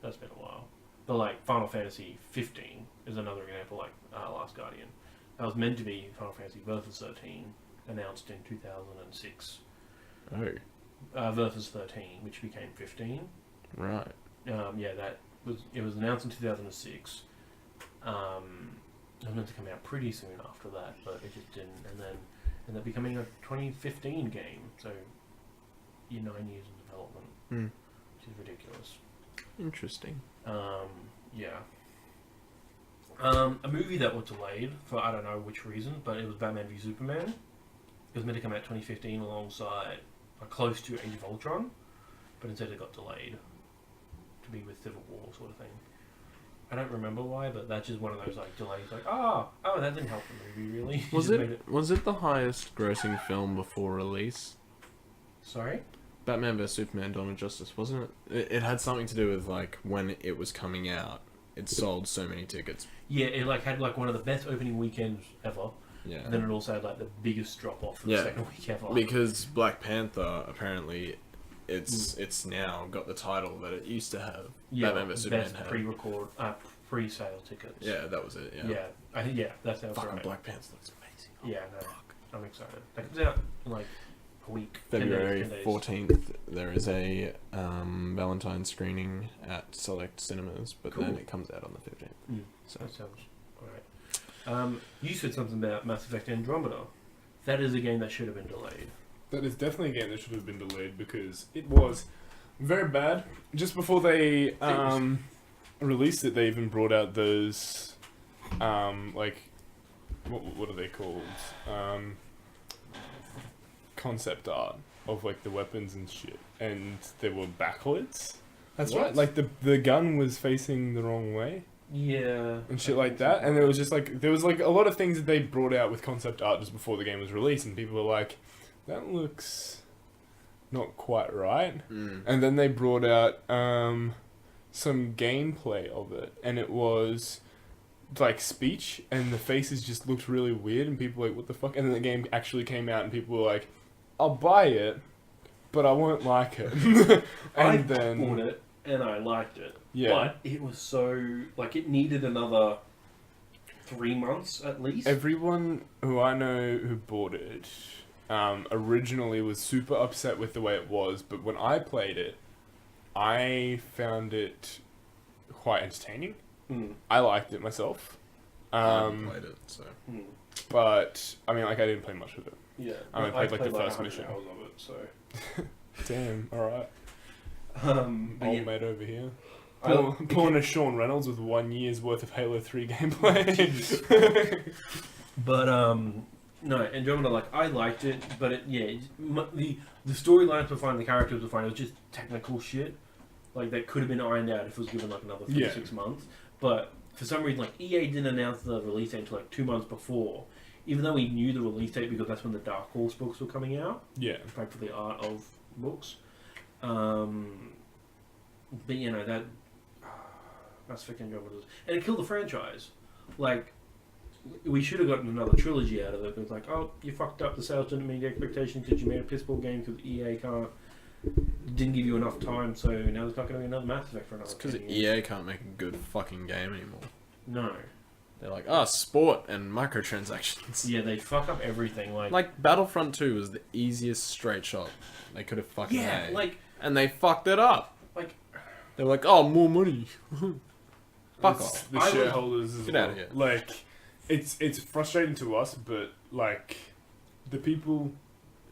That's been a while. But Final Fantasy 15 is another example, Last Guardian. That was meant to be Final Fantasy Versus 13, announced in 2006. Oh. Versus 13, which became 15. Right. It was announced in 2006. It was meant to come out pretty soon after that, but it just didn't. And then ended up becoming a 2015 game. So, you're 9 years in development, which is ridiculous. Interesting. A movie that was delayed for I don't know which reason, but it was Batman v Superman. It was meant to come out 2015 alongside, close to Age of Ultron, but instead it got delayed to be with Civil War sort of thing. I don't remember why, but that's just one of those delays. Oh, that didn't help the movie really. Was it the highest grossing film before release? Sorry? Batman vs Superman: Dawn of Justice, wasn't it? It had something to do with when it was coming out. It sold so many tickets. Yeah, it had one of the best opening weekends ever. Yeah. And then it also had the biggest drop off for the second week ever. Because Black Panther apparently it's now got the title that it used to have. Yeah, Batman vs Superman best pre-sale tickets. Yeah, that was it. Yeah. Yeah, that sounds Fucking right. Black Panther looks amazing. Yeah, no, I'm excited. That comes out in a week. February 10 days. 14th, there is a Valentine's screening at select cinemas, but then it comes out on the 15th. So that sounds alright. You said something about Mass Effect Andromeda. That is a game that should have been delayed. That is definitely a game that should have been delayed because it was very bad. Just before they released it, they even brought out those, what are they called? Concept art of the weapons and shit, and they were backwards. That's what? right. The gun was facing the wrong way. Yeah. And shit like that, and there was just there was a lot of things that they brought out with concept art just before the game was released, and people were like, that looks not quite right. And then they brought out some gameplay of it, and it was speech, and the faces just looked really weird, and people were like, what the fuck? And then the game actually came out, and people were like, I'll buy it, but I won't like it. I bought it, and I liked it. Yeah. But it was so... it needed another 3 months at least. Everyone who I know who bought it originally was super upset with the way it was, but when I played it, I found it quite entertaining. I liked it myself. I haven't played it, so... But, I didn't play much of it. Yeah. I only played the first mission. Hours of it, so... Damn, alright. But Old mate over here. Pulling a Sean Reynolds with 1 year's worth of Halo 3 gameplay. But no, Andromeda, like I liked it, but the storylines were fine, the characters were fine. It was just technical shit, like that could have been ironed out if it was given like another 6 months. But for some reason, like EA didn't announce the release date until like 2 months before, even though we knew the release date because that's when the Dark Horse books were coming out. Yeah, like for the art of books. But you know that's fucking Andromeda, and it killed the franchise. Like we should have gotten another trilogy out of it. It was like, oh, you fucked up. The sales didn't meet expectations because you made a pissball game because EA didn't give you enough time. So now there's not going to be another Mass Effect for another. It's because EA can't make a good fucking game anymore. No. They're like, sport and microtransactions. Yeah, they fuck up everything. Like Battlefront 2 was the easiest straight shot they could have fucking made. And they fucked it up. Like, they were like, oh, more money. Fuck off. The shareholders as Get well. out of here. Like, it's frustrating to us, but like, the people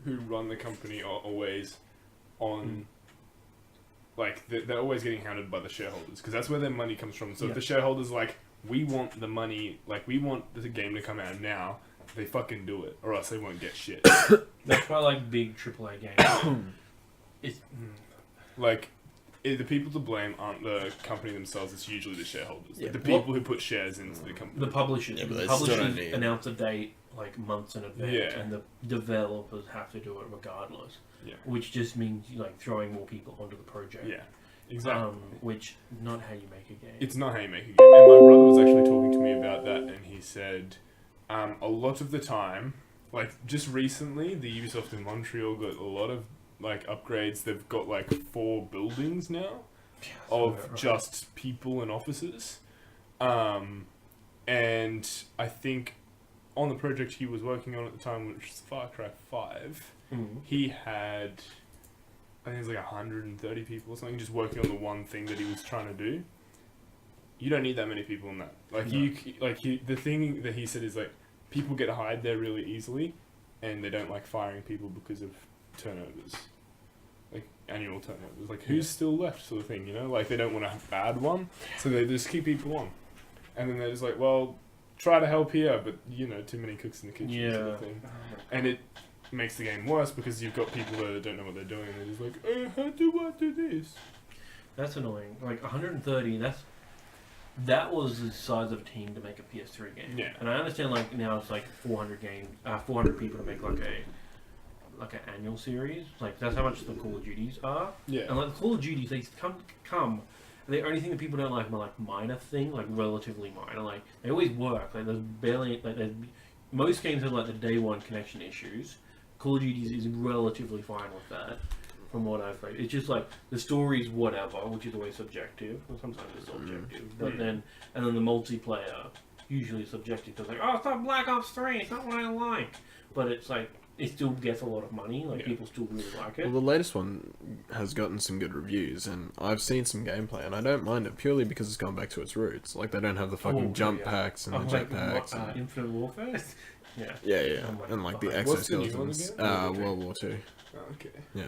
who run the company are always on. Like, they're always getting hounded by the shareholders because that's where their money comes from. So if the shareholders like, we want the money, like we want the game to come out now, they fucking do it, or else they won't get shit. That's why like big AAA games. It's like the people to blame aren't the company themselves; it's usually the shareholders, Yeah. the people who put shares into the company. the publishers. Yeah, but the they still don't publishers need- announce a date like months in advance, Yeah. and the developers have to do it regardless. Yeah. Which just means like throwing more people onto the project. Yeah, exactly. Which not how you make a game. It's not how you make a game. And my brother was actually talking to me about that, and he said, a lot of the time, like just recently, the Ubisoft in Montreal got a lot of like upgrades. They've got like 4 buildings now of just people and offices, and I think on the project he was working on at the time, which was Far Cry 5, he had, I think it was like 130 people or something just working on the one thing that he was trying to do. You don't need that many people in that. Like the thing that he said is like people get hired there really easily, and they don't like firing people because of turnovers, like annual turnovers. Like who's still left, sort of thing. You know, like they don't want a bad one, so they just keep people on, and then they're just like, well, try to help here, but you know, too many cooks in the kitchen, sort of thing, and it makes the game worse because you've got people that don't know what they're doing, and they're just like, how do I do this? That's annoying. Like 130. That was the size of a team to make a PS3 game. Yeah. And I understand like now it's like 400 people to make like an annual series. Like that's how much the Call of Duties are. Yeah. And like the Call of Duties, they come. The only thing that people don't like are like minor thing, like relatively minor. Like they always work. Like there's barely like most games have like the day one connection issues. Call of Duty is relatively fine with that, from what I've read. It's just like the story's whatever, which is always subjective. Well, sometimes it's subjective, but then the multiplayer usually is subjective. It's like, oh, it's not Black Ops 3. It's not what I like, but it's like it still gets a lot of money. Like people still really like it. Well, the latest one has gotten some good reviews, and I've seen some gameplay, and I don't mind it purely because it's gone back to its roots. Like they don't have the fucking jump packs and the jet packs. Infinite Warfare. Yeah. And like the exoskeletons. World War 2. Oh, okay. Yeah.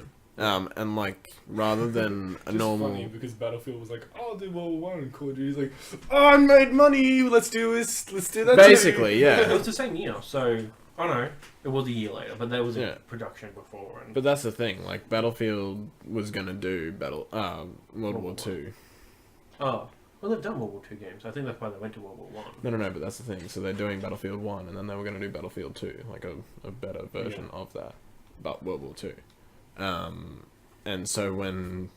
And like rather than a Just normal. funny because Battlefield was like, I'll do World War 1, and Call of Duty's like, oh, I made money. Let's do that. Basically, It yeah. was the same year, so it was a year later, but there was a production before. But that's the thing. Like Battlefield was gonna do World War 2. Oh. Well, they've done World War 2 games. I think that's why they went to World War 1. No, but that's the thing. So they're doing Battlefield 1, and then they were going to do Battlefield 2, like a better version of that, but World War 2. And so when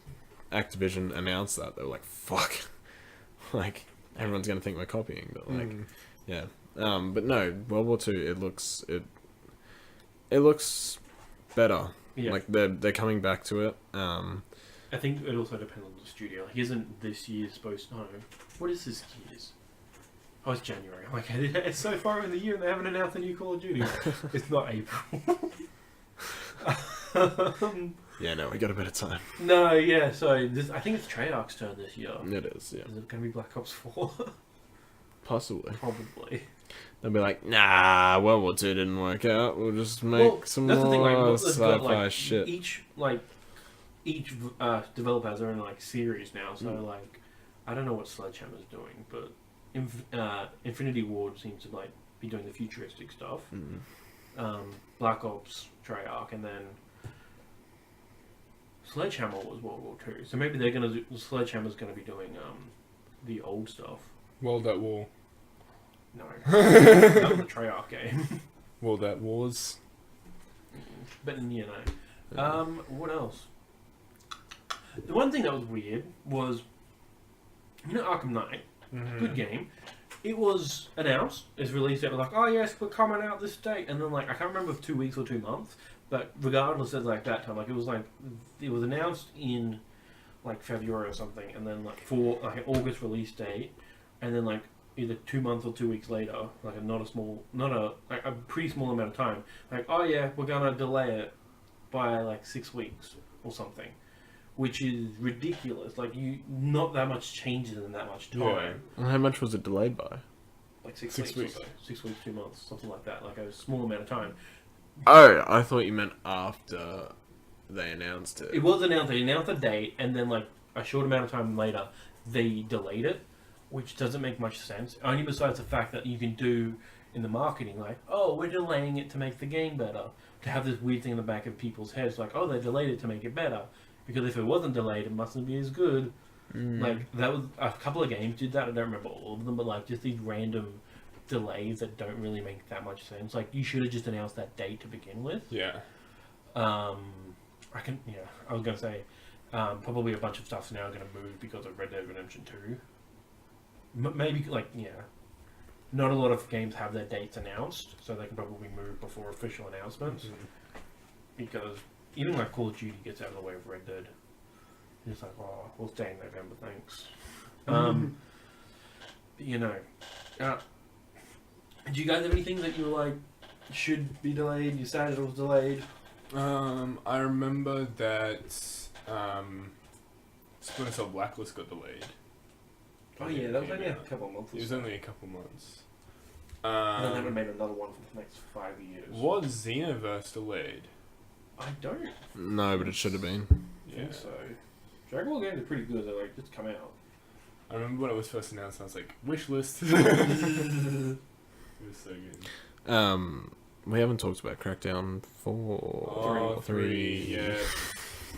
Activision announced that, they were like, fuck. Like, everyone's going to think we're copying, but like, yeah. But no, World War 2, it looks better. Yeah. Like, they're coming back to it. I think it also depends on the studio. Like, isn't this year supposed to... No. What is this year's? Oh, it's January. I'm like, it's so far in the year and they haven't announced a new Call of Duty. It's not April. Yeah, no, we got a bit of time. No, yeah, so I think it's Treyarch's turn this year. It is, yeah. Is it going to be Black Ops 4? Possibly. Probably. They'll be like, nah, World War 2 didn't work out. We'll just make some more sci-fi shit. Each developer has their own like series now. So like, I don't know what Sledgehammer's doing, but Infinity Ward seems to like be doing the futuristic stuff. Black Ops Treyarch, and then Sledgehammer was World War II. So maybe they're gonna do. Sledgehammer's gonna be doing the old stuff. World at War. No, that was a Treyarch game. World at Wars. But you know, what else? The one thing that was weird was, you know, Arkham Knight, good game. It was announced, it's released. It was like, oh yes, we're coming out this date, and then like I can't remember if 2 weeks or 2 months, but regardless of like that time, like it was announced in like February or something, and then like for like an August release date, and then like either 2 months or 2 weeks later, like a pretty small amount of time, like oh yeah, we're gonna delay it by like 6 weeks or something, which is ridiculous. Like not that much changes in that much time. Yeah. How much was it delayed by? Like 6 weeks. Or so. 6 weeks, 2 months, something like that. Like a small amount of time. Oh, I thought you meant after they announced it. It was announced. They announced the date, and then like a short amount of time later, they delayed it, which doesn't make much sense. Only besides the fact that you can do in the marketing, like, oh, we're delaying it to make the game better. To have this weird thing in the back of people's heads, like, oh, they delayed it to make it better. Because if it wasn't delayed, it mustn't be as good. Like, that was a couple of games did that. I don't remember all of them, but like just these random delays that don't really make that much sense. Like, you should have just announced that date to begin with. Yeah. I was gonna say, probably a bunch of stuff's now gonna move because of Red Dead Redemption 2. Maybe like not a lot of games have their dates announced, so they can probably move before official announcements. Because even like Call of Duty gets out of the way of Red Dead. It's like, oh, we'll stay in November, thanks. You know, do you guys have anything that you were like should be delayed? You said it was delayed. I remember that Splinter Cell Blacklist got delayed. Oh yeah, that was only a couple of months. It was only a couple months. And then they haven't made another one for the next 5 years. Was Xenoverse delayed? I don't No, but it should have been. think so. Dragon Ball games are pretty good. They're like just come out. I remember when it was first announced, I was like, wish list. It was so good. We haven't talked about Crackdown 4. 3.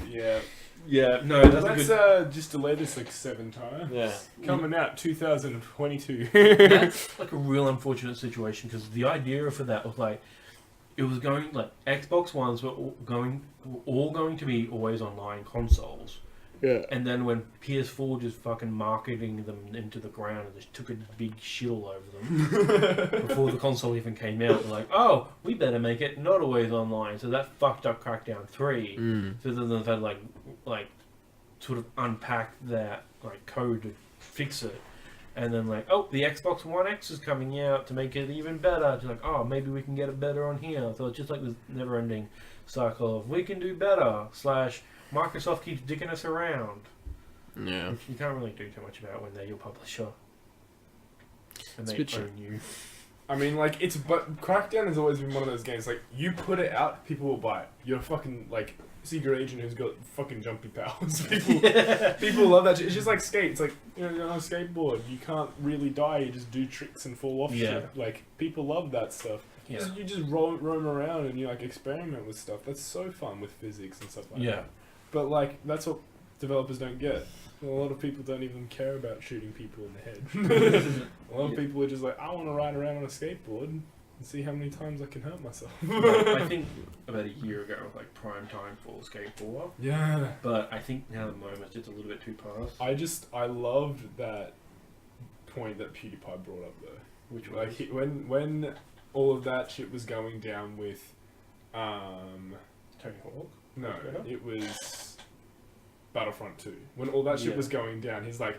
Yeah. Yeah, no, that's Let's a good... just delay this like 7 times. Yeah. Coming out 2022. That's like a real unfortunate situation because the idea for that was like, it was going like Xbox Ones were all going to be always online consoles. Yeah. And then when PS4 just fucking marketing them into the ground and just took a big shit all over them before the console even came out, they're like, oh, we better make it not always online. So that fucked up Crackdown 3. So then they've had like sort of unpack that like code to fix it. And then like, oh, the Xbox One X is coming out to make it even better. It's like, oh, maybe we can get it better on here. So it's just like this never-ending cycle of we can do better / Microsoft keeps dicking us around. Yeah. You can't really do too much about when they're your publisher. And It's they a bit own you. I mean, like, but Crackdown has always been one of those games, like, you put it out, people will buy it. You're a fucking, like, secret agent who's got fucking jumpy powers. People love that shit. It's just like skate. It's like, you know, you're on a skateboard. You can't really die. You just do tricks and fall off shit. Like, people love that stuff. Yeah. You just roam around and you, like, experiment with stuff. That's so fun with physics and stuff like that. But, like, that's what developers don't get. A lot of people don't even care about shooting people in the head. A lot of people are just like, I want to ride around on a skateboard and see how many times I can hurt myself. I think about a year ago was like prime time for Skate 4. Yeah. But I think now at the moment it's just a little bit too past. I loved that point that PewDiePie brought up though. Which was? Like, when all of that shit was going down with, Tony Hawk? No, it was Battlefront 2. When all that shit was going down, he's like,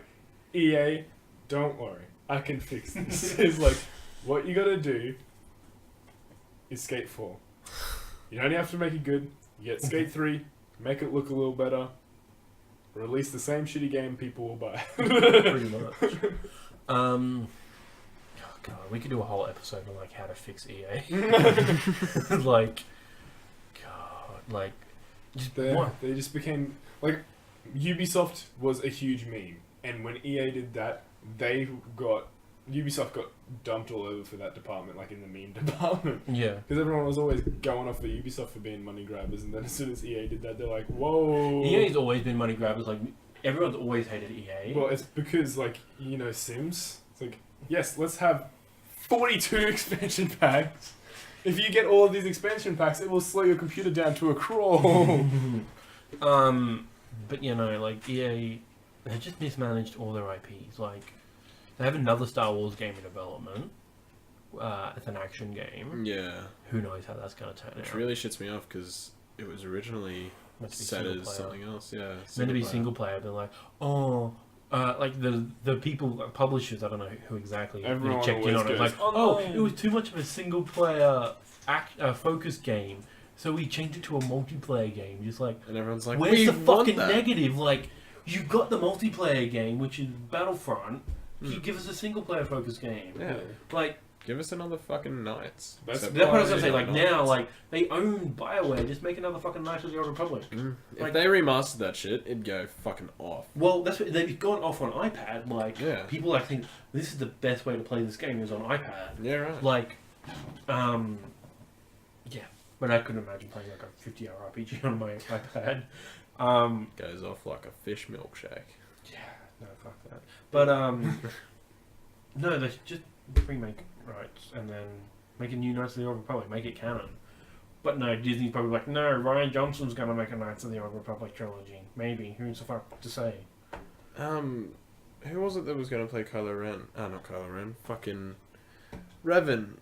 EA, don't worry, I can fix this. He's like, what you gotta do is Skate 4. You don't have to make it good. You get Skate 3, make it look a little better, release the same shitty game people will buy. Pretty much. Oh God, we could do a whole episode on like how to fix EA. Like, God, like, They just became like Ubisoft was a huge meme And when EA did that, Ubisoft got dumped all over for that department, like in the meme department. Yeah. Because everyone was always going off for Ubisoft for being money grabbers, and then as soon as EA did that, they're like, whoa. EA's always been money grabbers. Like, everyone's always hated EA. Well, it's because, like, you know, Sims? It's like, yes, let's have 42 expansion packs. If you get all of these expansion packs, it will slow your computer down to a crawl. But, you know, like, EA, they just mismanaged all their IPs. Like, they have another Star Wars game in development. It's an action game. Yeah. Who knows how that's going to turn out. Which really shits me off because it was originally set as something else. Yeah. It's meant to be single player. They're like, like the people, publishers, I don't know who exactly Everyone checked in on it. goes, Like, no. it was too much of a single player focus game. So we changed it to a multiplayer game. Just like, And everyone's like, where's the want fucking that. negative? Like, you got the multiplayer game, which is Battlefront. You give us a single player focus game. Yeah. Like, Give us another fucking Knights. That's that's what I was gonna say. Yeah, Like now, like they own BioWare. Just make another fucking Knights of the Old Republic. If Like- they remastered that shit, it'd go fucking off. Well, that's what they've gone off on iPad. Like Yeah. people like think this is the best way to play this game is on iPad. Yeah, right. Like, yeah. But I couldn't imagine playing like a 50-hour RPG on my iPad. Goes off like a fish milkshake. Yeah, no, fuck that. But no, they should just remake rights and then make a new Knights of the Old Republic, make it canon. But no, Disney's probably like, no, Ryan Johnson's gonna make a Knights of the Old Republic trilogy. Maybe. Who's the fuck to say? Who was it that was gonna play Kylo Ren? Not Kylo Ren. Fucking Revan.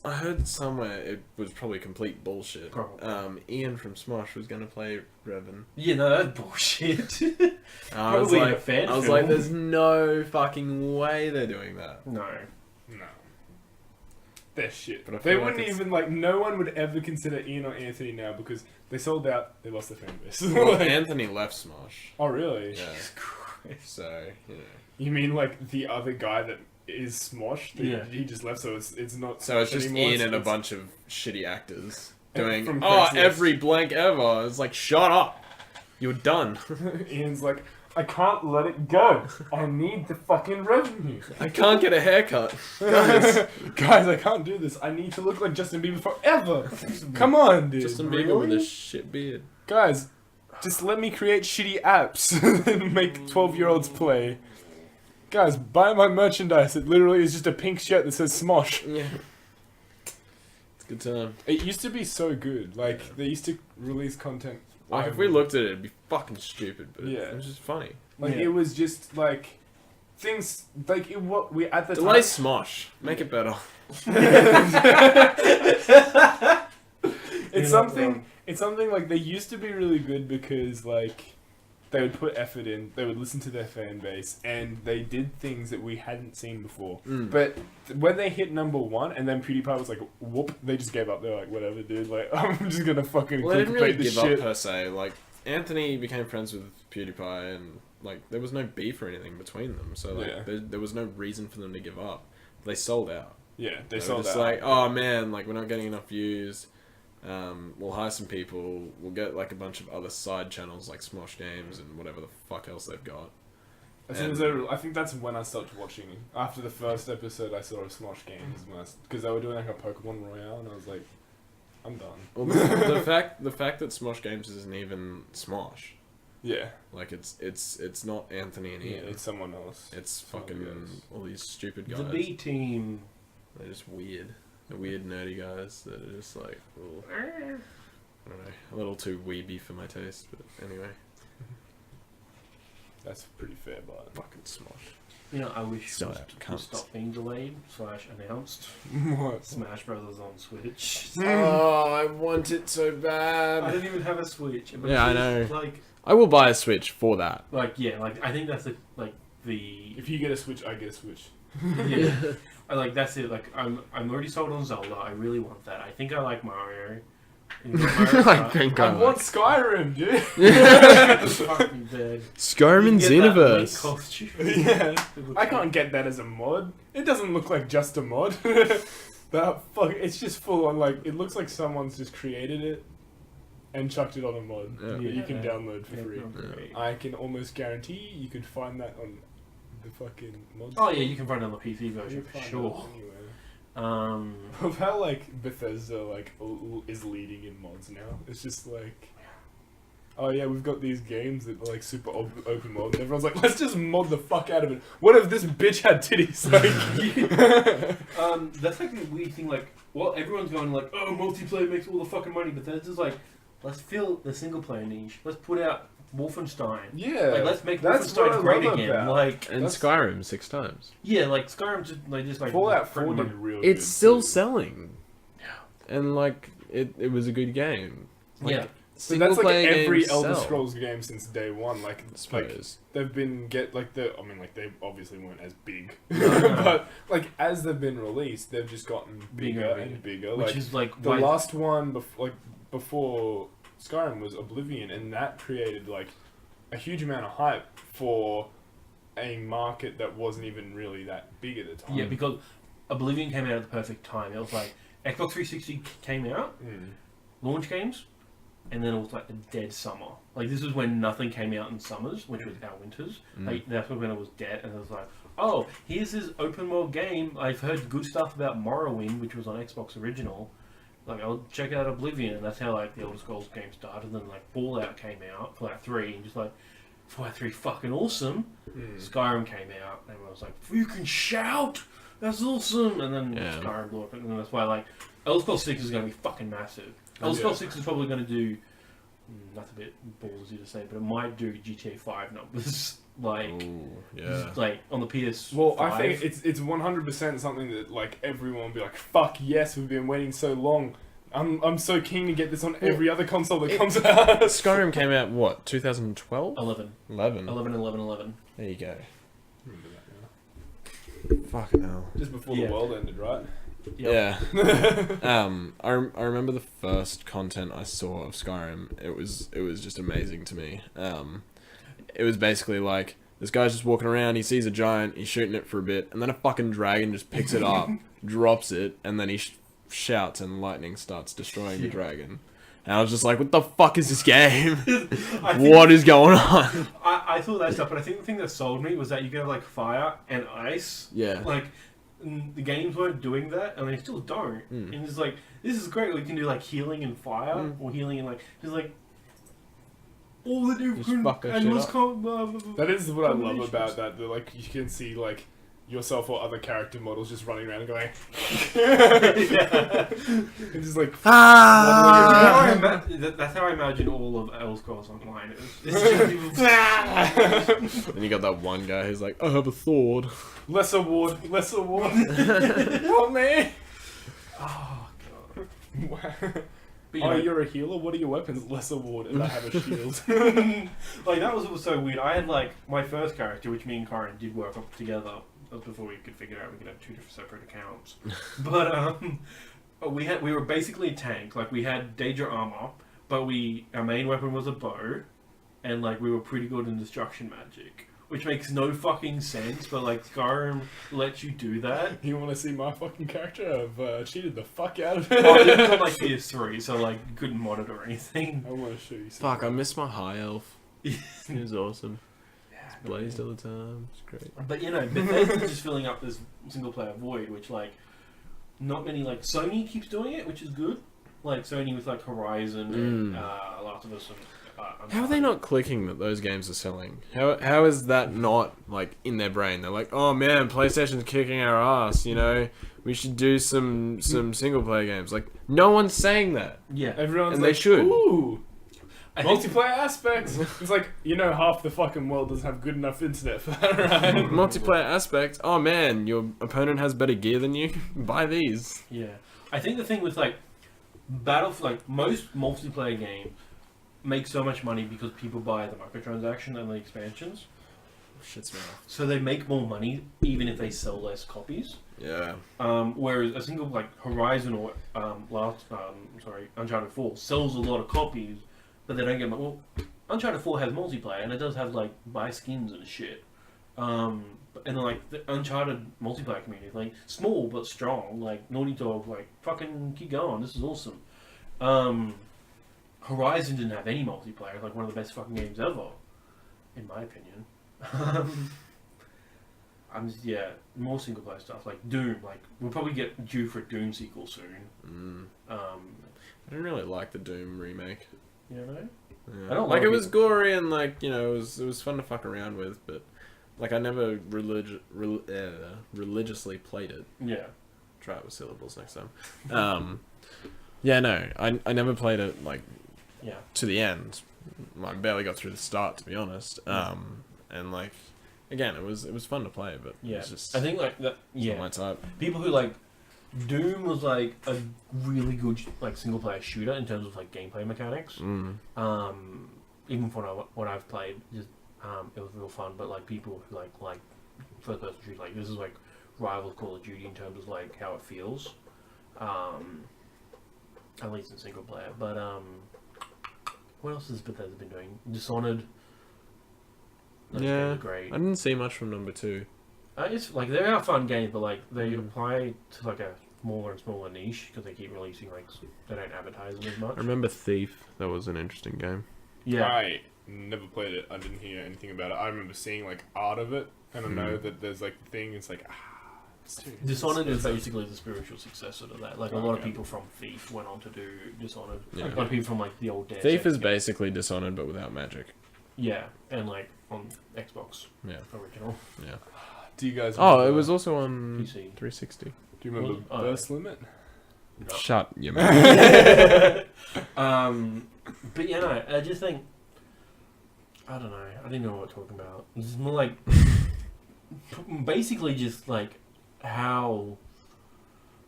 I heard somewhere it was probably complete bullshit. Probably. Ian from Smosh was gonna play Revan. Yeah, no, that's bullshit. I was Probably in like, a fan I was film. like, there's no fucking way they're doing that. No. No. They're shit. But I They feel like wouldn't it's- even, like, no one would ever consider Ian or Anthony now because they sold out, they lost their fan base. Well, Anthony left Smosh. Oh, really? Yeah. So, you know. You mean, like, the other guy that is Smosh? Yeah. He just left, so it's not So it's Smosh just anymore, Ian and a it's- bunch of shitty actors And doing, from oh, Craigslist. every blank ever. It's like, shut up. You're done. Ian's like, I can't let it go. I need the fucking revenue. I can't get a haircut. Guys, I can't do this. I need to look like Justin Bieber forever. Come on, dude. Justin Bieber with a shit beard. Guys, just let me create shitty apps and make 12-year-olds play. Guys, buy my merchandise. It literally is just a pink shirt that says Smosh. Yeah. It's a good time. It used to be so good. Like, they used to release content. Like, if we looked at it, it'd be fucking stupid, but Yeah. it was just funny. Like, Yeah. it was just, like, things, like, what we, at the Delay time... Smosh. Make it better. It's something, like, they used to be really good because, like, they would put effort in, they would listen to their fan base, and they did things that we hadn't seen before. But when they hit number one, and then PewDiePie was like, whoop, they just gave up. They're like, whatever, dude, like, I'm just gonna fucking Well, they didn't really clickbait this give shit. up per se. Like, Anthony became friends with PewDiePie, and like there was no beef or anything between them. So like, Yeah. there was no reason for them to give up. They sold out. Yeah, they They were sold just out. like, oh man, like we're not getting enough views. We'll hire some people. We'll get like a bunch of other side channels like Smosh Games and whatever the fuck else they've got. As soon as I think that's when I stopped watching. After the first episode I saw of Smosh Games, because they were doing like a Pokemon Royale, and I was like, I'm done. Well, the fact that Smosh Games isn't even Smosh. Yeah, Like it's not Anthony and yeah, Ian. it's someone else. It's Someone fucking else. all these stupid guys. The B team. They're just weird. They're weird nerdy guys that are just like, ugh, I don't know, a little too weeby for my taste. But anyway, That's pretty fair, but fucking Smosh. You know, I wish Still it have would cunts. stop being delayed / announced. what? Smash Brothers on Switch. Oh, I want it so I bad. don't even have a Switch. But Yeah, I it's know. Like, I will buy a Switch for that. yeah, like I think that's the If you get a Switch, I get a Switch. yeah. That's it. Like I'm already sold on Zelda. I really want that. I think I like Mario. And Mario Kart. I want Skyrim, dude. Fucking dead. Skyrim and You get that Link Xenoverse. costume. Yeah, I can't get that as a mod. It doesn't look like just a mod. That fuck, it's just full on like it looks like someone's just created it. and chucked it on a mod Yeah. that you can download for Yeah, free. great. I can almost guarantee you could find that on the fucking mod. Oh yeah, you can find it on the PC You version can for find sure. it anywhere. Um, Of how like Bethesda like is leading in mods now. It's just like, oh yeah, we've got these games that are like super open world, and everyone's like, let's just mod the fuck out of it. What if this bitch had titties? Like, that's like the weird thing. Like, well, everyone's going like, oh, multiplayer makes all the fucking money, but that's just like, let's fill the single player niche. Let's put out Wolfenstein. yeah, Like, let's make that's what I Wolfenstein great love again. about. Like, And That's- Skyrim 6 times. yeah, like Skyrim just like Fallout 4 printing did money. real It's good still too. selling. And like it was a good game. Like, Yeah. So that's like single-player every games Elder sell, Scrolls game since day one. Like, I suppose. they've been I mean, like they obviously weren't as big, No. but like as they've been released, they've just gotten bigger Bigger and bigger. Which Like is like the why- last one, before Skyrim was Oblivion, and that created like a huge amount of hype for a market that wasn't even really that big at the time. Yeah, because Oblivion came out at the perfect time. It was like Xbox 360 came out, launch games, and then it was like a dead summer. Like this is when nothing came out in summers, which was our winters. Like that's when it was dead, and it was like, oh, here's this open world game. I've heard good stuff about Morrowind, which was on Xbox original. Like I'll check out Oblivion, and that's how like the Elder Scrolls game started. Then like Fallout came out, Fallout 3, and just like Fallout 3 fucking awesome. Skyrim came out, and I was like, you can shout. That's awesome, and then Yeah. Skyrim blew up, and then that's why like Elder Scrolls 6 is going to be fucking massive. Elder Scrolls 6 is probably going to do, that's a bit ballsy to say, but it might do GTA 5 numbers, like, Ooh, yeah. like on the PS5. Well, I think it's 100% something that like everyone will be like, fuck yes, we've been waiting so long. I'm so keen to get this on every other console that comes out. Skyrim came out what, 2012? 11. 11. 11. There you go. Remember that now. Fucking hell. Just before Yeah. the world ended, right? Yeah. I remember the first content I saw of Skyrim. It was just amazing to me. It was basically like this guy's just walking around. He sees a giant. He's shooting it for a bit, and then a fucking dragon just picks it up, drops it, and then he shouts, and lightning starts destroying the dragon. And I was just like, "What the fuck is this game? What is going on?" I thought that stuff, but I think the thing that sold me was that you could have like fire and ice. Yeah. Like, the games weren't doing that, and they still don't. And it's like, this is great. We can do like healing and fire, or healing and like, just like all the different fuck that animals shit come. Blah, blah, blah. That is what I love Combinations. about that. That like you can see like yourself or other character models just running around and going, Yeah. and just like Ah! That's how I imagine all of Elder Scrolls Online is. It's just people- Then you got that one guy who's like, "I have a sword." less award. Help me! Oh god. But, you Oh, know, you're a healer? What are your weapons? Less award, and I have a shield. like that was so weird. I had like my first character, which me and Kyron did work up together. That was before we could figure out we could have two different separate accounts. But we were basically a tank. Like we had Daedra armor, but our main weapon was a bow, and like we were pretty good in destruction magic, which makes no fucking sense. But like Skyrim lets you do that. You want to see my fucking character? I've cheated the fuck out of Oh, it. this was on like PS3, so like you couldn't mod it or anything. I want to show you some. Fuck, I miss my high elf. He was awesome. Blazed all the time. It's great. But you know, Bethesda's just filling up this single player void, which like not many like Sony keeps doing it, which is good. Like Sony with like Horizon and Last of Us. And, How are they not clicking that those games are selling? How is that not like in their brain? They're like, "Oh man, PlayStation's kicking our ass. You know, we should do some single player games." Like no one's saying that. Yeah, Everyone's And like, they should. Ooh, I think- multiplayer aspects. It's like, you know, half the fucking world doesn't have good enough internet for that, right? Multiplayer aspect. Oh man, your opponent has better gear than you. Buy these. Yeah, I think the thing with like like most multiplayer games make so much money because people buy the microtransaction and the expansions, Shit smell. so they make more money even if they sell less copies. Yeah. Whereas a single like Horizon or Uncharted 4 sells a lot of copies, but they don't get well. Uncharted 4 has multiplayer and it does have like buy skins and shit. And then like the Uncharted multiplayer community, like small but strong, like Naughty Dog, like fucking keep going. This is awesome. Horizon didn't have any multiplayer. Like one of the best fucking games ever, in my opinion. More single player stuff like Doom. Like we'll probably get due for a Doom sequel soon. I didn't really like the Doom remake. You know? Yeah. I don't like like it was it. gory and like it was fun to fuck around with, but like I never religiously played it. Yeah. Try it with syllables next time. I never played it like to the end. I barely got through the start, to be honest. And like again, it was fun to play, but it was just I think like that. Yeah, not my type. people who like Doom was like a really good like single player shooter in terms of like gameplay mechanics. Even for what I've played, just it was real fun. But like people who like first person shooters, like this is like rivals Call of Duty in terms of like how it feels. At least in single player. But what else has Bethesda been doing? Dishonored. Those games are great. I didn't see much from number 2. It's like they are fun games, but like they apply to like a smaller and smaller niche because they keep releasing like they don't advertise them as much. I remember Thief. That was an interesting game. Yeah, I never played it. I didn't hear anything about it. I remember seeing like art of it, and I know that there's like the thing. It's like Dishonored is basically the spiritual successor to that. Like a lot of people from Thief went on to do Dishonored. Yeah. A lot of people from like the old Deus Thief Ex is games. basically Dishonored but without magic. Yeah, and like on Xbox Yeah. original. Yeah. Do you guys? Oh, it was also on PC. 360. Do you remember Burst Limit? No. Shut your mouth. But yeah, no, I just think I don't know. I didn't know what we're talking about. It's more like basically just like how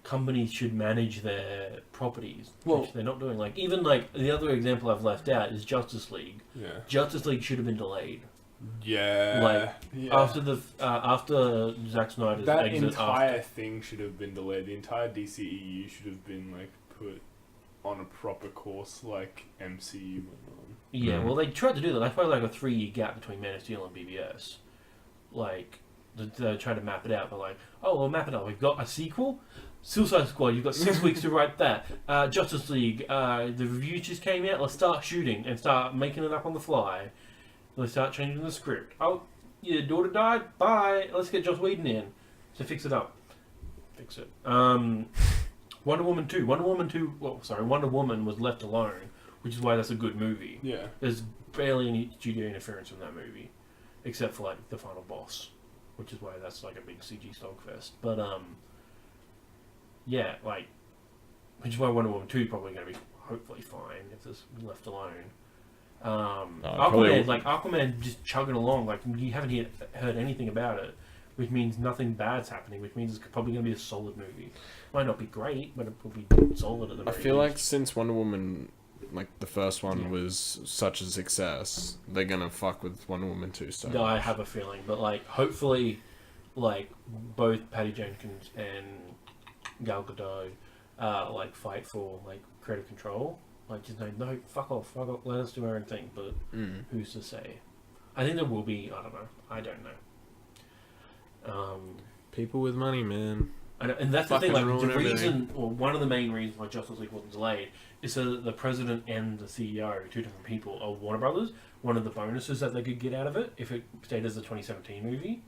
companies should manage their properties, which they're not doing. Like even like the other example I've left out is Justice League. Yeah. Justice League should have been delayed. Yeah. Like after Zack Snyder's that exit. entire thing should have been delayed. The entire DCEU should have been like put on a proper course like MCU went on. Yeah, well, they tried to do that. That's probably like a 3-year gap between Man of Steel and BBS. Like, they tried to map it out, but like, oh, we'll map it out. We've got a sequel, Suicide Squad. You've got 6 weeks to write that. Justice League. The review just came out. Let's start shooting and start making it up on the fly. Let's start changing the script. Oh, your daughter died. Bye. Let's get Joss Whedon in to fix it up. Fix it. Wonder Woman 2. Wonder Woman was left alone, which is why that's a good movie. Yeah. There's barely any studio interference in that movie, except for like the final boss, which is why that's like a big CG slogfest. But yeah, like, which is why Wonder Woman 2 is probably going to be hopefully fine if it's left alone. Aquaman just chugging along, like you haven't heard anything about it, which means nothing bad's happening, which means it's probably going to be a solid movie. Might not be great, but it will be solid at the very I feel least. like since Wonder Woman, like the first one was such a success, they're gonna fuck with Wonder Woman 2 so No, I much. have a feeling, but like hopefully, like both Patty Jenkins and Gal Gadot, like fight for like creative control. Like just no, fuck off, let us do our own thing. But who's to say? I think there will be. I don't know. People with money, man. And that's the Fucking thing. Like ruin the everything. reason, or one of the main reasons why Justice League wasn't delayed is so that the president and the CEO, two different people, are Warner Brothers. One of the bonuses that they could get out of it if it stayed as a 2017 movie,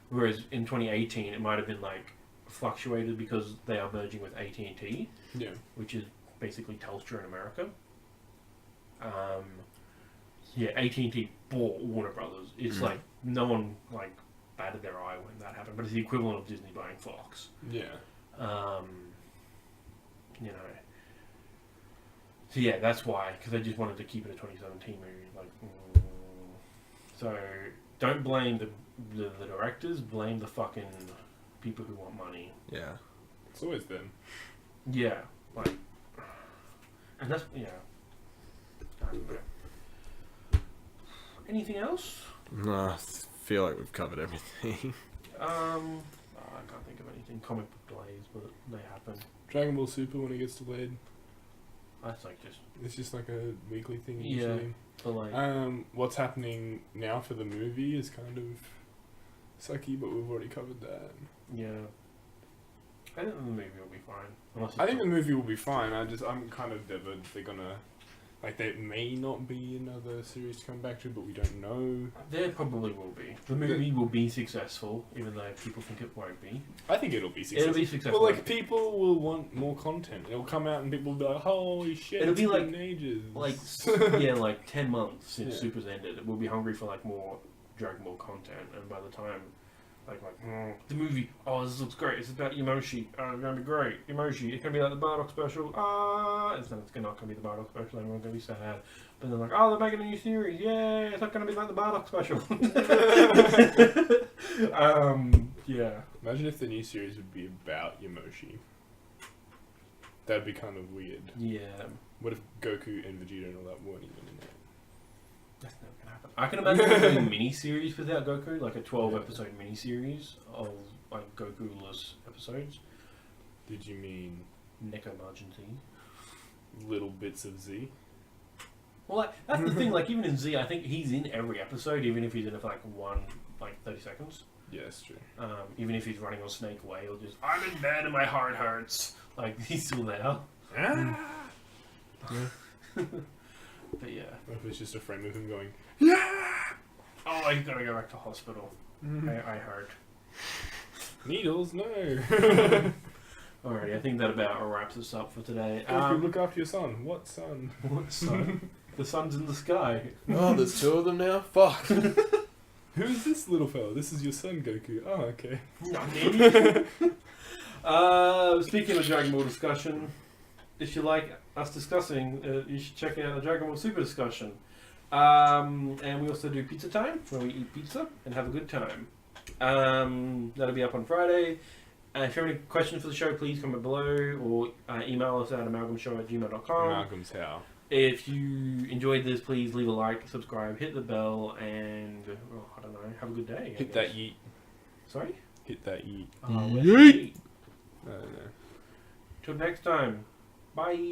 whereas in 2018 it might have been like fluctuated because they are merging with AT&T, which is basically Telstra in America. AT&T bought Warner Brothers. It's like no one like batted their eye when that happened, but it's the equivalent of Disney buying Fox. Yeah. So yeah, that's why, because they just wanted to keep it a 2017 movie. Like, so don't blame the directors, blame the fucking people who want money. Yeah. It's always them. Yeah, like, and that's I don't know. Anything else? No, I feel like we've covered everything. I can't think of anything. Comic book delays, but they happen. Dragon Ball Super when it gets delayed. That's like just It's just like a weekly thing Yeah. usually. but like What's happening now for the movie is kind of sucky, but we've already covered that. yeah. I think the movie will be fine. Unless I think the movie will be fine. I'm kind of devoted. They're gonna Like, there may not be another series to come back to, but we don't know. There probably will be. The movie will be successful, even though people think it won't be. I think it'll be successful. It'll be successful. Well, like, people will want more content. It'll come out and people will be like, holy shit, It'll be it's like- been ages. Like, yeah, like 10 months since Yeah. Super's ended. We'll be hungry for, like, more Dragon Ball content. And by the time, the movie, oh, this looks great. It's about Emoshi. Oh, it's going to be great. Emoshi. It's going to be like the Bardock special. It's not going to be the Bardock special. Everyone's going to be sad. But they're like, oh, they're making a new series. Yay. It's not going to be like the Bardock special. Yeah. Imagine if the new series would be about Yamoshi. That'd be kind of weird. Yeah. What if Goku and Vegeta and all that weren't even in it? That's never gonna happen. I can imagine doing a mini-series without Goku, like a 12-episode mini-series of like Goku-less episodes. Did you mean Neko Margin Z. little bits of Z? Well, like, that's the thing. Like even in Z, I think he's in every episode, even if he's in it for like 30 seconds. Yeah, that's true. Even if he's running on Snake Way, he'll just I'm in bed and my heart hurts. Like he's still there. Yeah. But yeah. What if it's just a frame of him going, Oh, I gotta go back to hospital. I heard. needles? No. Alrighty, I think that about wraps us up for today. Goku, look after your son. What son? What sun? The sun's in the sky. Oh, there's two of them now? Fuck. Who's this little fella? This is your son, Goku. Oh, okay. Speaking of Dragon Ball discussion, if you like us discussing, you should check out the Dragon Ball Super discussion. And we also do pizza time, where we eat pizza and have a good time. That'll be up on Friday. If you have any questions for the show, please comment below or email us at amalgamshow@gmail.com. Malcolm's how. If you enjoyed this, please leave a like, subscribe, hit the bell, and I don't know, have a good day. Hit that yeet. Sorry? Hit that yeet. Where's the yeet? I don't know. Till next time. Bye.